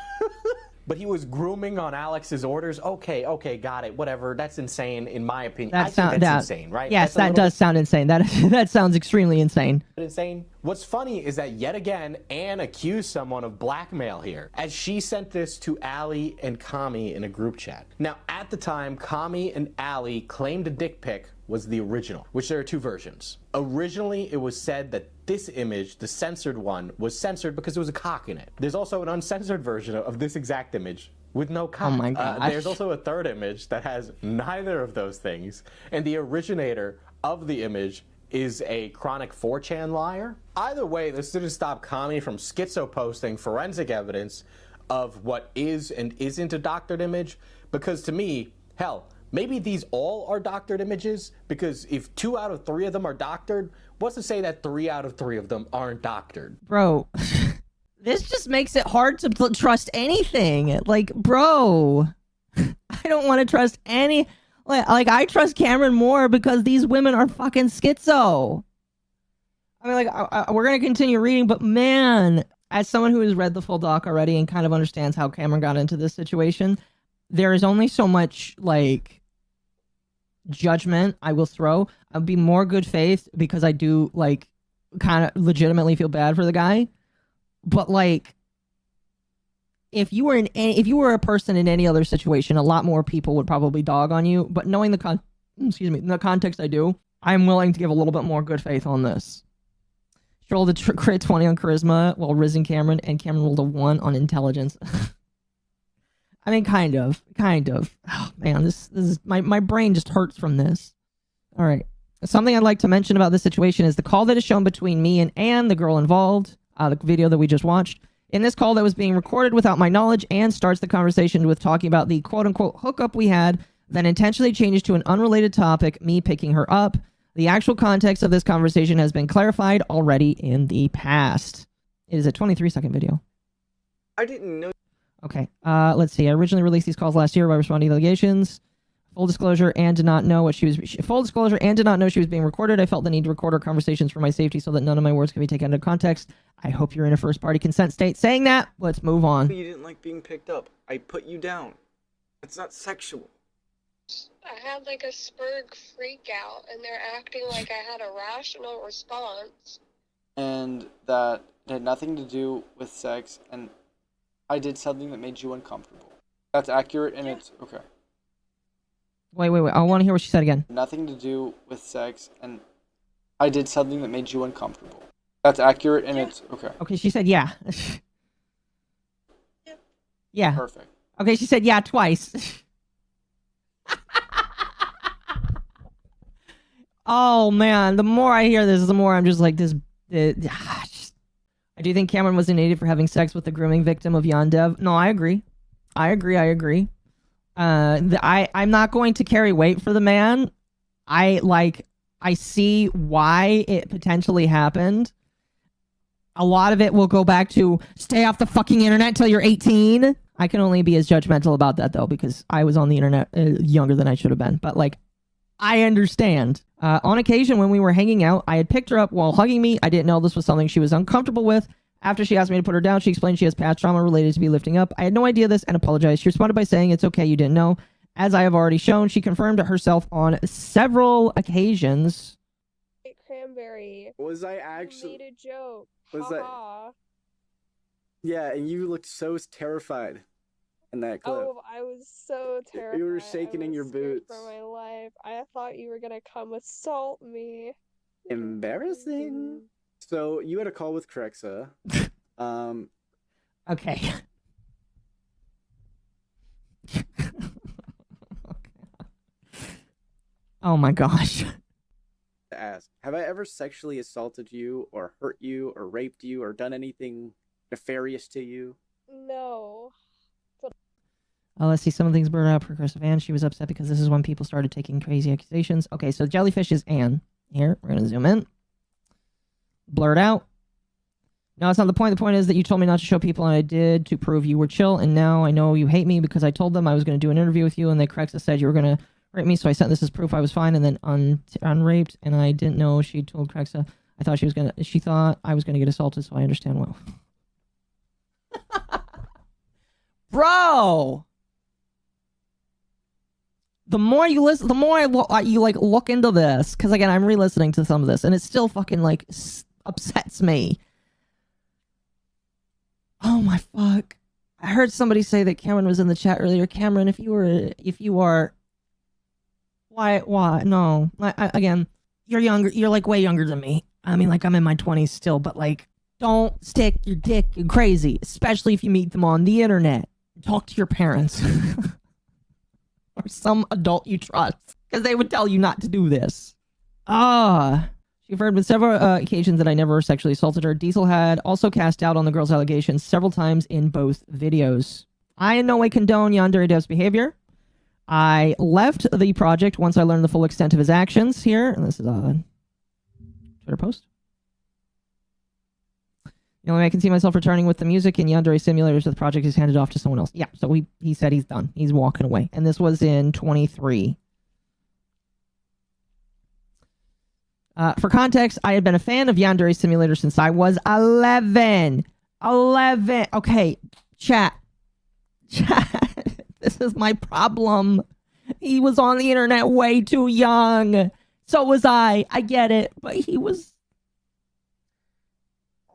But he was grooming on Alex's orders? Okay, got it, whatever. That's insane, in my opinion. I think that's insane, right? Yes, that does sound insane. That sounds extremely insane. Insane. What's funny is that yet again, Anne accused someone of blackmail here, as she sent this to Ali and Kami in a group chat. Now, at the time, Kami and Ali claimed a dick pic was the original, which there are 2 versions. Originally, it was said that this image, the censored one, was censored because there was a cock in it. There's also an uncensored version of this exact image with no cock. Oh my gosh. There's also a 3rd image that has neither of those things, and the originator of the image is a chronic 4chan liar. Either way, this didn't stop Kami from schizo posting forensic evidence of what is and isn't a doctored image, because to me, hell, maybe these all are doctored images, because if 2 out of 3 of them are doctored, what's to say that 3 out of 3 of them aren't doctored? Bro, this just makes it hard to trust anything. Like, bro, I don't want to trust any... Like, I trust Cameron more because these women are fucking schizo. I mean, like, we're going to continue reading, but man, as someone who has read the full doc already and kind of understands how Cameron got into this situation, there is only so much, like, judgment I will throw. I'll be more good faith because I do, like, kind of legitimately feel bad for the guy. But, like, if you were a person in any other situation, a lot more people would probably dog on you. But knowing the context I do, I'm willing to give a little bit more good faith on this. She rolled a crit 20 on charisma while rizzing Cameron, and Cameron rolled a 1 on intelligence. I mean, kind of. Oh man, this is my brain just hurts from this. All right. Something I'd like to mention about this situation is the call that is shown between me and Anne, the girl involved, the video that we just watched. In this call that was being recorded without my knowledge, Anne starts the conversation with talking about the quote-unquote hookup we had, then intentionally changes to an unrelated topic, me picking her up. The actual context of this conversation has been clarified already in the past. It is a 23-second video. I didn't know. Okay, let's see. I originally released these calls last year by responding to allegations. Full disclosure, Anne did not know she was being recorded. I felt the need to record our conversations for my safety so that none of my words can be taken out of context. I hope you're in a first-party consent state. Saying that, let's move on. You didn't like being picked up. I put you down. It's not sexual. I had like a Spurg freak out, and they're acting like I had a rational response. And that it had nothing to do with sex, and I did something that made you uncomfortable. That's accurate, and it's okay. Wait. I want to hear what she said again. Nothing to do with sex, and I did something that made you uncomfortable. That's accurate, and it's okay. Okay, she said yeah. Yeah. Perfect. Okay, she said yeah twice. Oh man, the more I hear this, the more I'm just like this. I do think Cameron was an idiot for having sex with the grooming victim of Yandere Dev. No, I agree. I'm not going to carry weight for the man. I see why it potentially happened. A lot of it will go back to stay off the fucking internet till you're 18. I can only be as judgmental about that though, because I was on the internet younger than I should have been. But like, I understand. On occasion when we were hanging out, I had picked her up while hugging me. I didn't know this was something she was uncomfortable with. After she asked me to put her down, she explained she has past trauma related to be lifting up. I had no idea this and apologized. She responded by saying, "It's okay, you didn't know." As I have already shown, she confirmed herself on several occasions. Hey, Cranberry. Was I You actually? made a joke. Was that? Ha-ha. Yeah, and you looked so terrified in that clip. Oh, I was so terrified. You were shaking I in was your scared boots. for my life. I thought you were gonna come assault me. Embarrassing. So you had a call with Crexa. Okay. Oh my gosh. To ask, have I ever sexually assaulted you or hurt you or raped you or done anything nefarious to you? No. Let's see, some of the things blurred out. Progressive Anne, she was upset because this is when people started taking crazy accusations. Okay, so Jellyfish is Anne. Here, we're going to zoom in. Blurred out. No, it's not the point. The point is that you told me not to show people, and I did to prove you were chill, and now I know you hate me because I told them I was going to do an interview with you, and then Crexa said you were going to rape me, so I sent this as proof I was fine, and then unraped, and I didn't know she told Crexa. I thought she thought I was going to get assaulted, so I understand well. Bro! The more you listen, the more you like look into this, because again, I'm re-listening to some of this, and it still fucking like upsets me. Oh my fuck! I heard somebody say that Cameron was in the chat earlier. Cameron, if you are, why? No, again, you're younger. You're like way younger than me. I mean, like I'm in my 20s still, but like, don't stick your dick in crazy, especially if you meet them on the internet. Talk to your parents. Or some adult you trust, because they would tell you not to do this. She affirmed with several occasions that I never sexually assaulted her. Diesel had also cast doubt on the girl's allegations several times in both videos. I in no way condone Yandere Dev's behavior. I left the project once I learned the full extent of his actions here, and this is a Twitter post. The only way I can see myself returning with the music in Yandere simulators if the project is handed off to someone else. Yeah, so he said he's done. He's walking away. And this was in 23. For context, I had been a fan of Yandere Simulator since I was 11. 11. Okay, chat. This is my problem. He was on the internet way too young. So was I. I get it. But he was...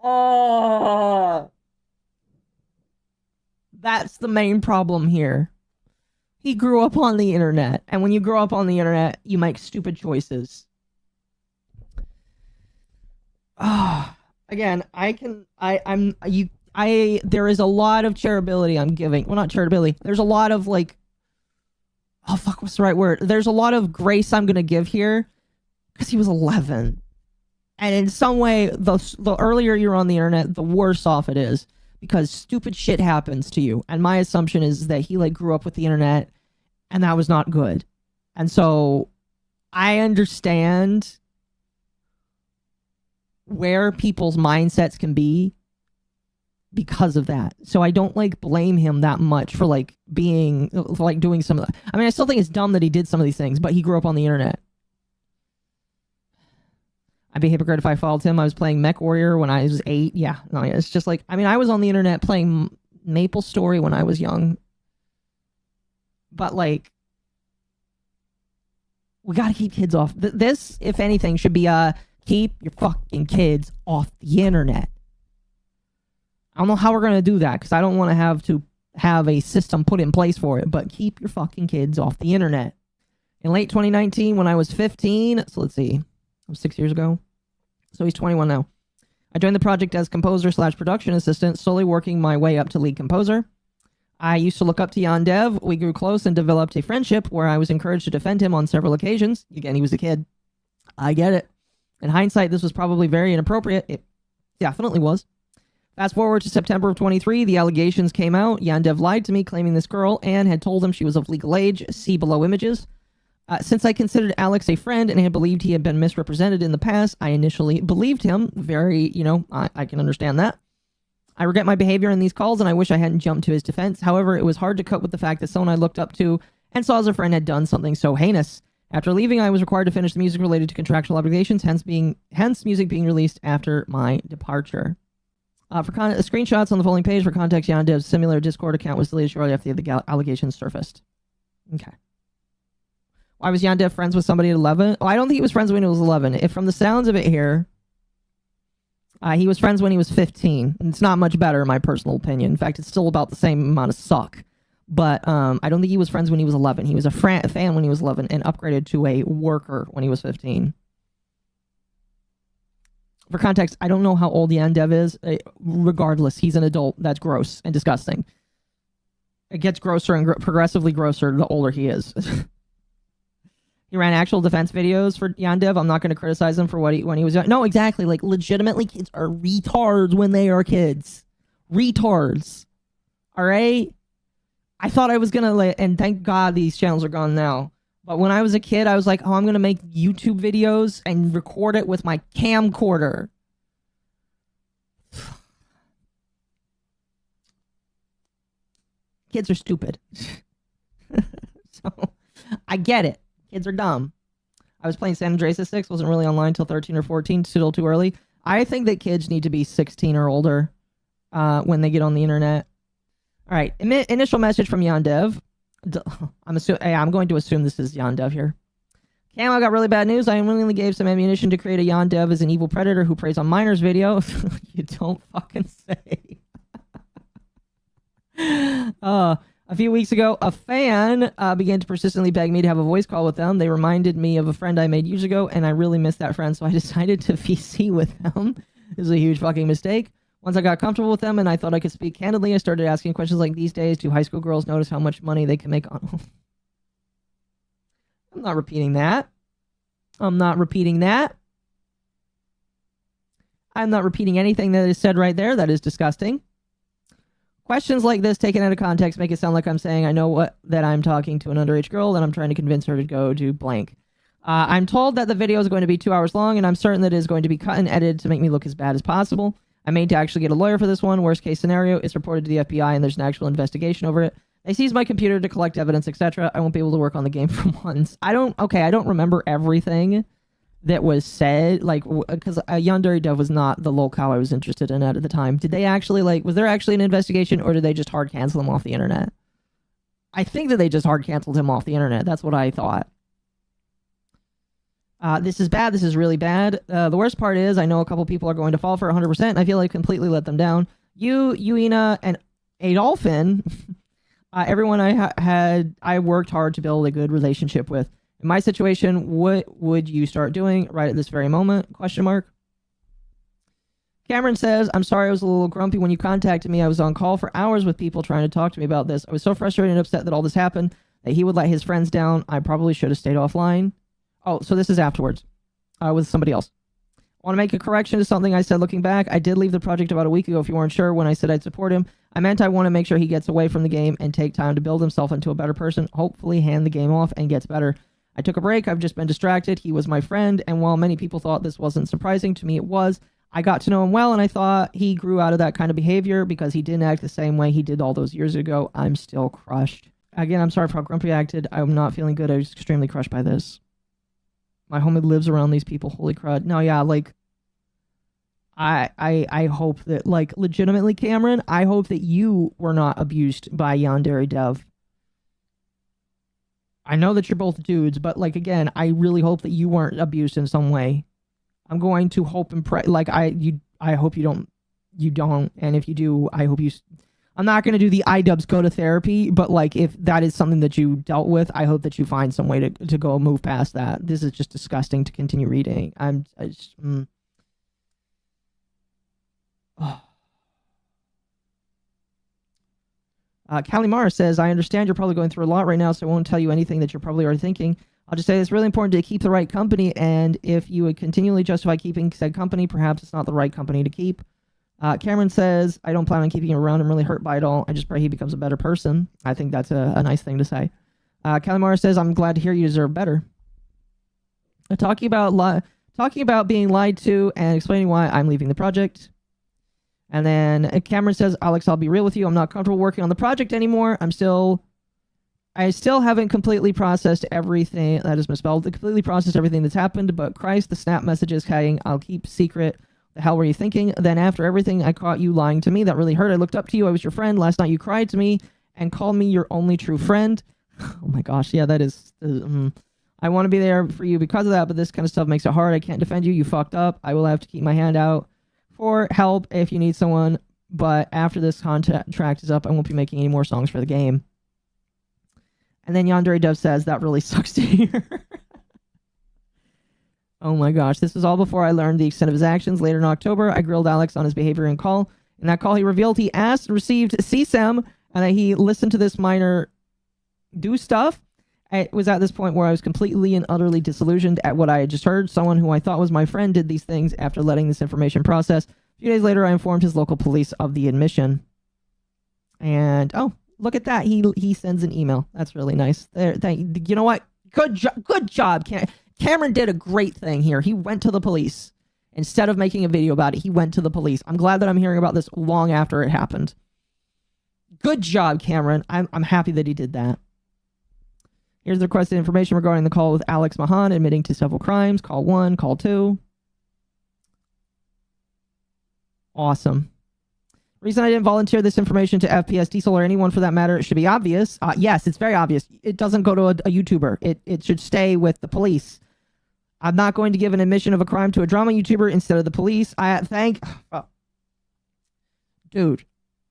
Oh, that's the main problem here. He grew up on the internet, and when you grow up on the internet, you make stupid choices. Again, there is a lot of charitability I'm giving. Well, not charitability. There's a lot of like, oh fuck, what's the right word? There's a lot of grace I'm gonna give here because he was 11. And in some way, the earlier you're on the internet, the worse off it is. Because stupid shit happens to you. And my assumption is that he like grew up with the internet, and that was not good. And so, I understand where people's mindsets can be because of that. So I don't like blame him that much for like being, for, like doing some of that. I mean, I still think it's dumb that he did some of these things, but he grew up on the internet. I'd be a hypocrite if I followed him. I was playing Mech Warrior when I was 8. Yeah, no, it's just like, I mean, I was on the internet playing Maple Story when I was young. But like, we gotta keep kids off. This, if anything, should be keep your fucking kids off the internet. I don't know how we're gonna do that, because I don't want to have a system put in place for it, but keep your fucking kids off the internet. In late 2019, when I was 15, so let's see, that was 6 years ago. So he's 21 now. I joined the project as composer/production assistant, slowly working my way up to lead composer. I used to look up to Yandere Dev. We grew close and developed a friendship where I was encouraged to defend him on several occasions. Again, he was a kid. I get it. In hindsight, this was probably very inappropriate. It definitely was. Fast forward to September of 23, the allegations came out. Yandere Dev lied to me, claiming this girl, Anne, had told him she was of legal age. See below images. Since I considered Alex a friend and had believed he had been misrepresented in the past, I initially believed him. Very, I can understand that. I regret my behavior in these calls, and I wish I hadn't jumped to his defense. However, it was hard to cope with the fact that someone I looked up to and saw as a friend had done something so heinous. After leaving, I was required to finish the music related to contractual obligations, hence music being released after my departure. Screenshots on the following page for context, Yandere Dev's similar Discord account was deleted shortly after the allegations surfaced. Okay. Why was Yandere Dev friends with somebody at 11? Oh, I don't think he was friends when he was 11. If from the sounds of it here, he was friends when he was 15. And it's not much better, in my personal opinion. In fact, it's still about the same amount of suck. But I don't think he was friends when he was 11. He was a fan when he was 11 and upgraded to a worker when he was 15. For context, I don't know how old Yandere Dev is. Regardless, he's an adult. That's gross and disgusting. It gets grosser and progressively grosser the older he is. He ran actual defense videos for Yandere Dev. I'm not going to criticize him for when he was young. No, exactly. Like, legitimately, kids are retards when they are kids. Retards. All right? I thought I was going to, and thank God these channels are gone now. But when I was a kid, I was like, oh, I'm going to make YouTube videos and record it with my camcorder. Kids are stupid. So, I get it. Kids are dumb. I was playing San Andreas at 6, wasn't really online until 13 or 14, still too early. I think that kids need to be 16 or older when they get on the internet. All right, initial message from Yandere Dev. I'm going to assume this is Yandere Dev here. Cam, I got really bad news. I unwillingly gave some ammunition to create a Yandere Dev as an evil predator who preys on minors video. You don't fucking say. A few weeks ago, a fan began to persistently beg me to have a voice call with them. They reminded me of a friend I made years ago, and I really missed that friend, so I decided to VC with them. This is a huge fucking mistake. Once I got comfortable with them and I thought I could speak candidly, I started asking questions like, these days, do high school girls notice how much money they can make on... I'm not repeating that. I'm not repeating that. I'm not repeating anything that is said right there. That is disgusting. Questions like this taken out of context make it sound like I'm saying I know that I'm talking to an underage girl and I'm trying to convince her to go do blank. I'm told that the video is going to be 2 hours long, and I'm certain that it is going to be cut and edited to make me look as bad as possible. I made to actually get a lawyer for this one. Worst case scenario, it's reported to the FBI and there's an actual investigation over it. They seized my computer to collect evidence, etc. I won't be able to work on the game for months. I don't remember everything that was said, like, because Yandere Dev was not the locale I was interested in at the time. Did they actually, was there actually an investigation, or did they just hard cancel him off the internet? I think that they just hard canceled him off the internet. That's what I thought. This is bad. This is really bad. The worst part is I know a couple people are going to fall for 100%, and I feel like completely let them down. You, Uina, and Adolphin, everyone I worked hard to build a good relationship with. In my situation, what would you start doing right at this very moment? Question mark. Cameron says, I'm sorry I was a little grumpy when you contacted me. I was on call for hours with people trying to talk to me about this. I was so frustrated and upset that all this happened, that he would let his friends down. I probably should have stayed offline. Oh, so this is afterwards with somebody else. I want to make a correction to something I said looking back. I did leave the project about a week ago if you weren't sure when I said I'd support him. I meant I want to make sure he gets away from the game and take time to build himself into a better person, hopefully hand the game off and gets better. I took a break. I've just been distracted. He was my friend, and while many people thought this wasn't surprising, to me it was. I got to know him well, and I thought he grew out of that kind of behavior because he didn't act the same way he did all those years ago. I'm still crushed. Again, I'm sorry for how grumpy I acted. I'm not feeling good. I was extremely crushed by this. My homie lives around these people. Holy crud. No, yeah, I hope that, legitimately, Cameron, I hope that you were not abused by Yandere Dev. I know that you're both dudes, but, again, I really hope that you weren't abused in some way. I'm going to hope and pray, I hope you don't, and if you do, I hope you, I'm not going to do the iDubbbz go to therapy, but, if that is something that you dealt with, I hope that you find some way to go move past that. This is just disgusting to continue reading. Kalimar says, I understand you're probably going through a lot right now, so I won't tell you anything that you're probably already thinking. I'll just say it's really important to keep the right company, and if you would continually justify keeping said company, perhaps it's not the right company to keep. Cameron says, I don't plan on keeping him around. I'm really hurt by it all. I just pray he becomes a better person. I think that's a nice thing to say. Kalimar says, I'm glad to hear you deserve better. Talking about being lied to and explaining why I'm leaving the project. And then Cameron says, Alex, I'll be real with you. I'm not comfortable working on the project anymore. I still haven't completely processed everything. That is misspelled. Completely processed everything that's happened, but Christ, the snap messages saying, I'll keep secret. The hell were you thinking? Then after everything, I caught you lying to me. That really hurt. I looked up to you. I was your friend. Last night you cried to me and called me your only true friend. Oh my gosh. Yeah, that is... I want to be there for you because of that, but this kind of stuff makes it hard. I can't defend you. You fucked up. I will have to keep my hand out for help if you need someone, but after this contract is up, I won't be making any more songs for the game. And then Yandere Dev says, that really sucks to hear. Oh my gosh, this was all before I learned the extent of his actions. Later in October, I grilled Alex on his behavior in call. In that call, he revealed he asked and received CSAM, and that he listened to this minor do stuff, It was at this point where I was completely and utterly disillusioned at what I had just heard. Someone who I thought was my friend did these things after letting this information process. A few days later, I informed his local police of the admission. And, oh, look at that. He sends an email. That's really nice. You know what? Good job. Cameron did a great thing here. He went to the police. Instead of making a video about it, he went to the police. I'm glad that I'm hearing about this long after it happened. Good job, Cameron. I'm happy that he did that. Here's the requested information regarding the call with Alex Mahan admitting to several crimes. Call 1, call 2. Awesome. Reason I didn't volunteer this information to FPS Diesel or anyone for that matter, it should be obvious. Yes, it's very obvious. It doesn't go to a YouTuber. It should stay with the police. I'm not going to give an admission of a crime to a drama YouTuber instead of the police. Dude,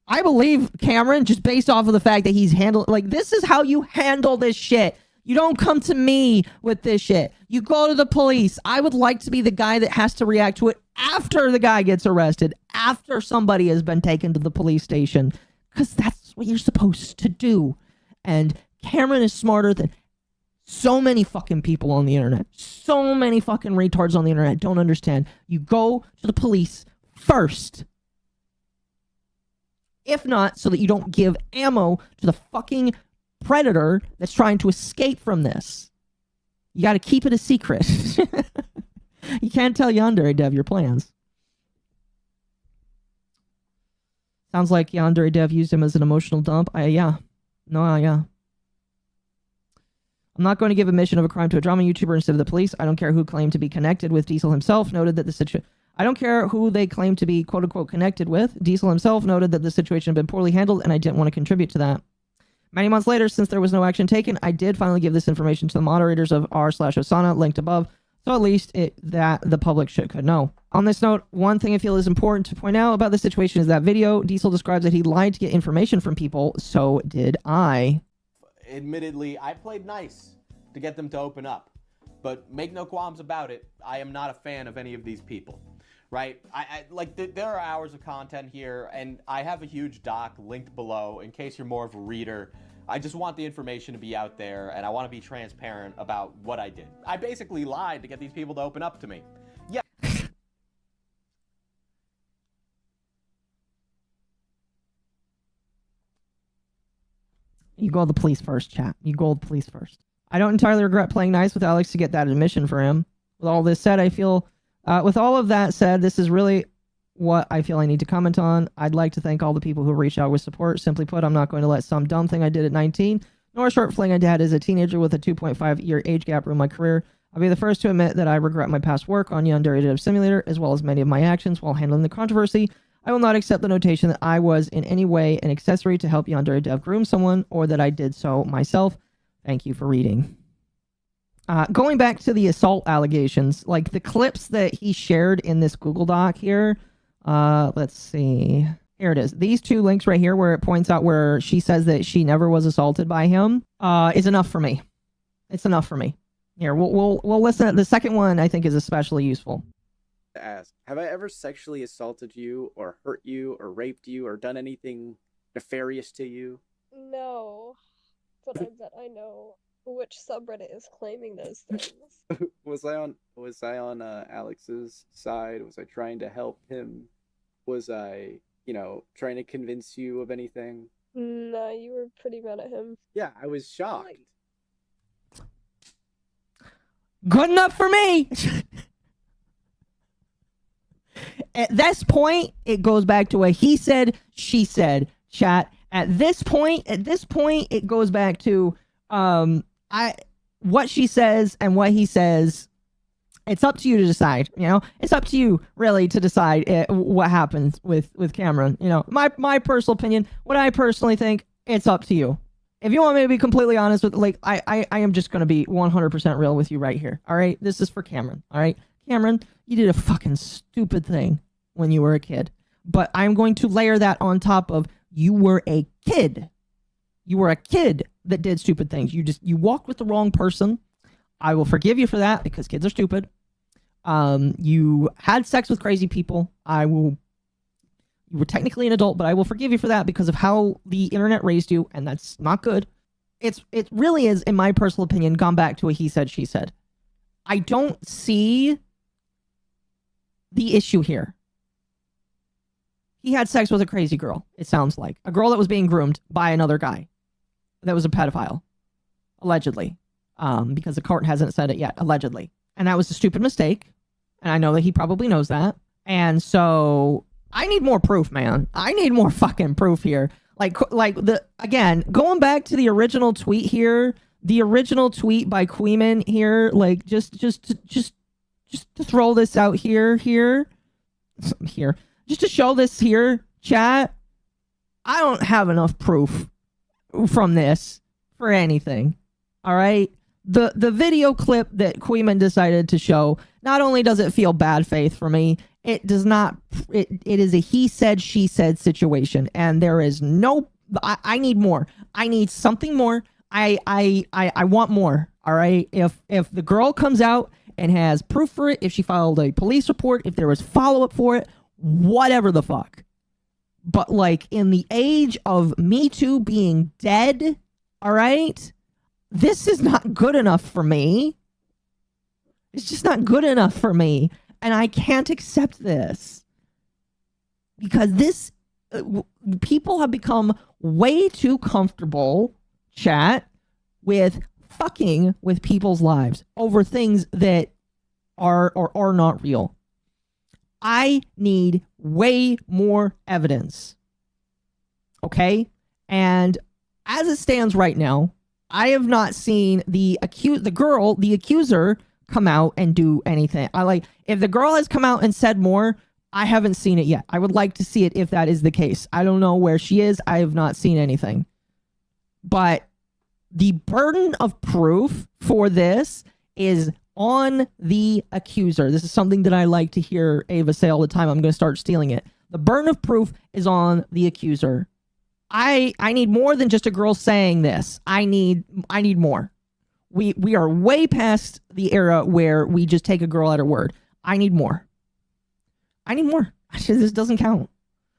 I believe Cameron just based off of the fact that he's handled, like, this is how you handle this shit. You don't come to me with this shit. You go to the police. I would like to be the guy that has to react to it after the guy gets arrested, after somebody has been taken to the police station, because that's what you're supposed to do. And Cameron is smarter than so many fucking people on the internet. So many fucking retards on the internet don't understand. You go to the police first. If not, so that you don't give ammo to the fucking predator that's trying to escape from this. You got to keep it a secret. You can't tell Yandere Dev your plans. Sounds like Yandere Dev used him as an emotional dump. Yeah. I'm not going to give admission of a crime to a drama YouTuber instead of the police. I don't care who claimed to be connected with. Diesel himself noted that the situation... I don't care who they claim to be quote-unquote connected with. Diesel himself noted that the situation had been poorly handled, and I didn't want to contribute to that. Many months later, since there was no action taken, I did finally give this information to the moderators of r/Osana, linked above, so at least that the public could know. On this note, one thing I feel is important to point out about the situation is that video. Diesel describes that he lied to get information from people, so did I. Admittedly, I played nice to get them to open up, but make no qualms about it, I am not a fan of any of these people. Right? There are hours of content here, and I have a huge doc linked below in case you're more of a reader. I just want the information to be out there, and I want to be transparent about what I did. I basically lied to get these people to open up to me. Yeah. You go to the police first, chat. You go to the police first. I don't entirely regret playing nice with Alex to get that admission for him. With all this said, I feel... with all of that said, this is really what I feel I need to comment on. I'd like to thank all the people who reached out with support. Simply put, I'm not going to let some dumb thing I did at 19, nor a short fling I had as a teenager with a 2.5-year age gap ruin my career. I'll be the first to admit that I regret my past work on Yandere Dev Simulator, as well as many of my actions while handling the controversy. I will not accept the notation that I was in any way an accessory to help Yandere Dev groom someone, or that I did so myself. Thank you for reading. Going back to the assault allegations, like the clips that he shared in this Google Doc here, let's see. Here it is. These two links right here where it points out where she says that she never was assaulted by him, is enough for me. It's enough for me. Here, we'll listen. The second one I think is especially useful. To ask, have I ever sexually assaulted you or hurt you or raped you or done anything nefarious to you? No, but I bet I know which subreddit is claiming those things. Was I on Alex's side? Was I trying to help him? Was I, trying to convince you of anything? Nah, you were pretty mad at him. Yeah, I was shocked. Good enough for me. At this point, it goes back to what he said, she said, chat. At this point, it goes back to what she says and what he says. It's up to you to decide. It's up to you really to decide what happens with Cameron. My personal opinion, what I personally think. It's up to you. If you want me to be completely honest with, I am just gonna be 100% real with you right here. All right, this is for Cameron. All right, Cameron, you did a fucking stupid thing when you were a kid, but I'm going to layer that on top of you were a kid. You were a kid that did stupid things. You walked with the wrong person. I will forgive you for that because kids are stupid. You had sex with crazy people. You were technically an adult, but I will forgive you for that because of how the internet raised you, and that's not good. it really is, in my personal opinion, gone back to a he said, she said. I don't see the issue here. He had sex with a crazy girl, it sounds like. A girl that was being groomed by another guy that was a pedophile, allegedly. Because the court hasn't said it yet, allegedly. And that was a stupid mistake. And I know that he probably knows that. And so I need more proof, man. I need more fucking proof here. Again, going back to the original tweet here, the original tweet by Queeman here, like just to throw this out here, just to show this here, chat. I don't have enough proof from this for anything. All right. The video clip that Queeman decided to show, not only does it feel bad faith for me, it does not, it is a he said, she said situation. And there is no, I need more. I need something more. I want more. All right. If the girl comes out and has proof for it, if she filed a police report, if there was follow-up for it, whatever the fuck. But like in the age of MeToo being dead, all right, this is not good enough for me. It's just not good enough for me. And I can't accept this. Because this, people have become way too comfortable, chat, with fucking with people's lives over things that are or are not real. I need way more evidence. Okay? And as it stands right now, I have not seen the accuser, come out and do anything. If the girl has come out and said more, I haven't seen it yet. I would like to see it if that is the case. I don't know where she is. I have not seen anything. But the burden of proof for this is on the accuser. This is something that I like to hear Ava say all the time. I'm going to start stealing it. The burden of proof is on the accuser. I need more than just a girl saying this. I need more. We are way past the era where we just take a girl at her word. I need more. This doesn't count.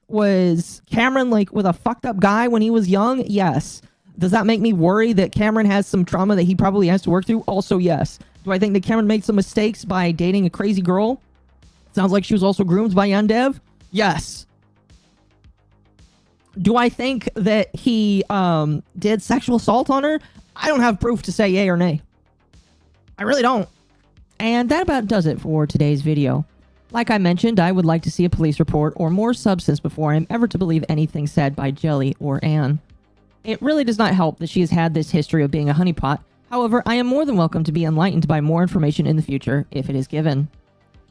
Was Cameron like with a fucked up guy when he was young? Yes. Does that make me worry that Cameron has some trauma that he probably has to work through? Also, yes. Do I think that Cameron made some mistakes by dating a crazy girl? Sounds like she was also groomed by Yandere Dev? Yes. Do I think that he did sexual assault on her? I don't have proof to say yay or nay. I really don't. And that about does it for today's video. Like I mentioned, I would like to see a police report or more substance before I am ever to believe anything said by Jelly or Anne. It really does not help that she has had this history of being a honeypot. However, I am more than welcome to be enlightened by more information in the future if it is given.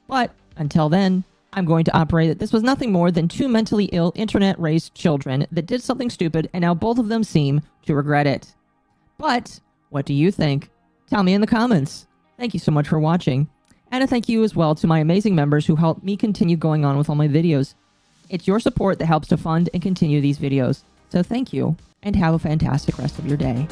But until then, I'm going to operate that this was nothing more than two mentally ill internet-raised children that did something stupid and now both of them seem to regret it. But what do you think? Tell me in the comments. Thank you so much for watching. And a thank you as well to my amazing members who help me continue going on with all my videos. It's your support that helps to fund and continue these videos. So thank you, and have a fantastic rest of your day.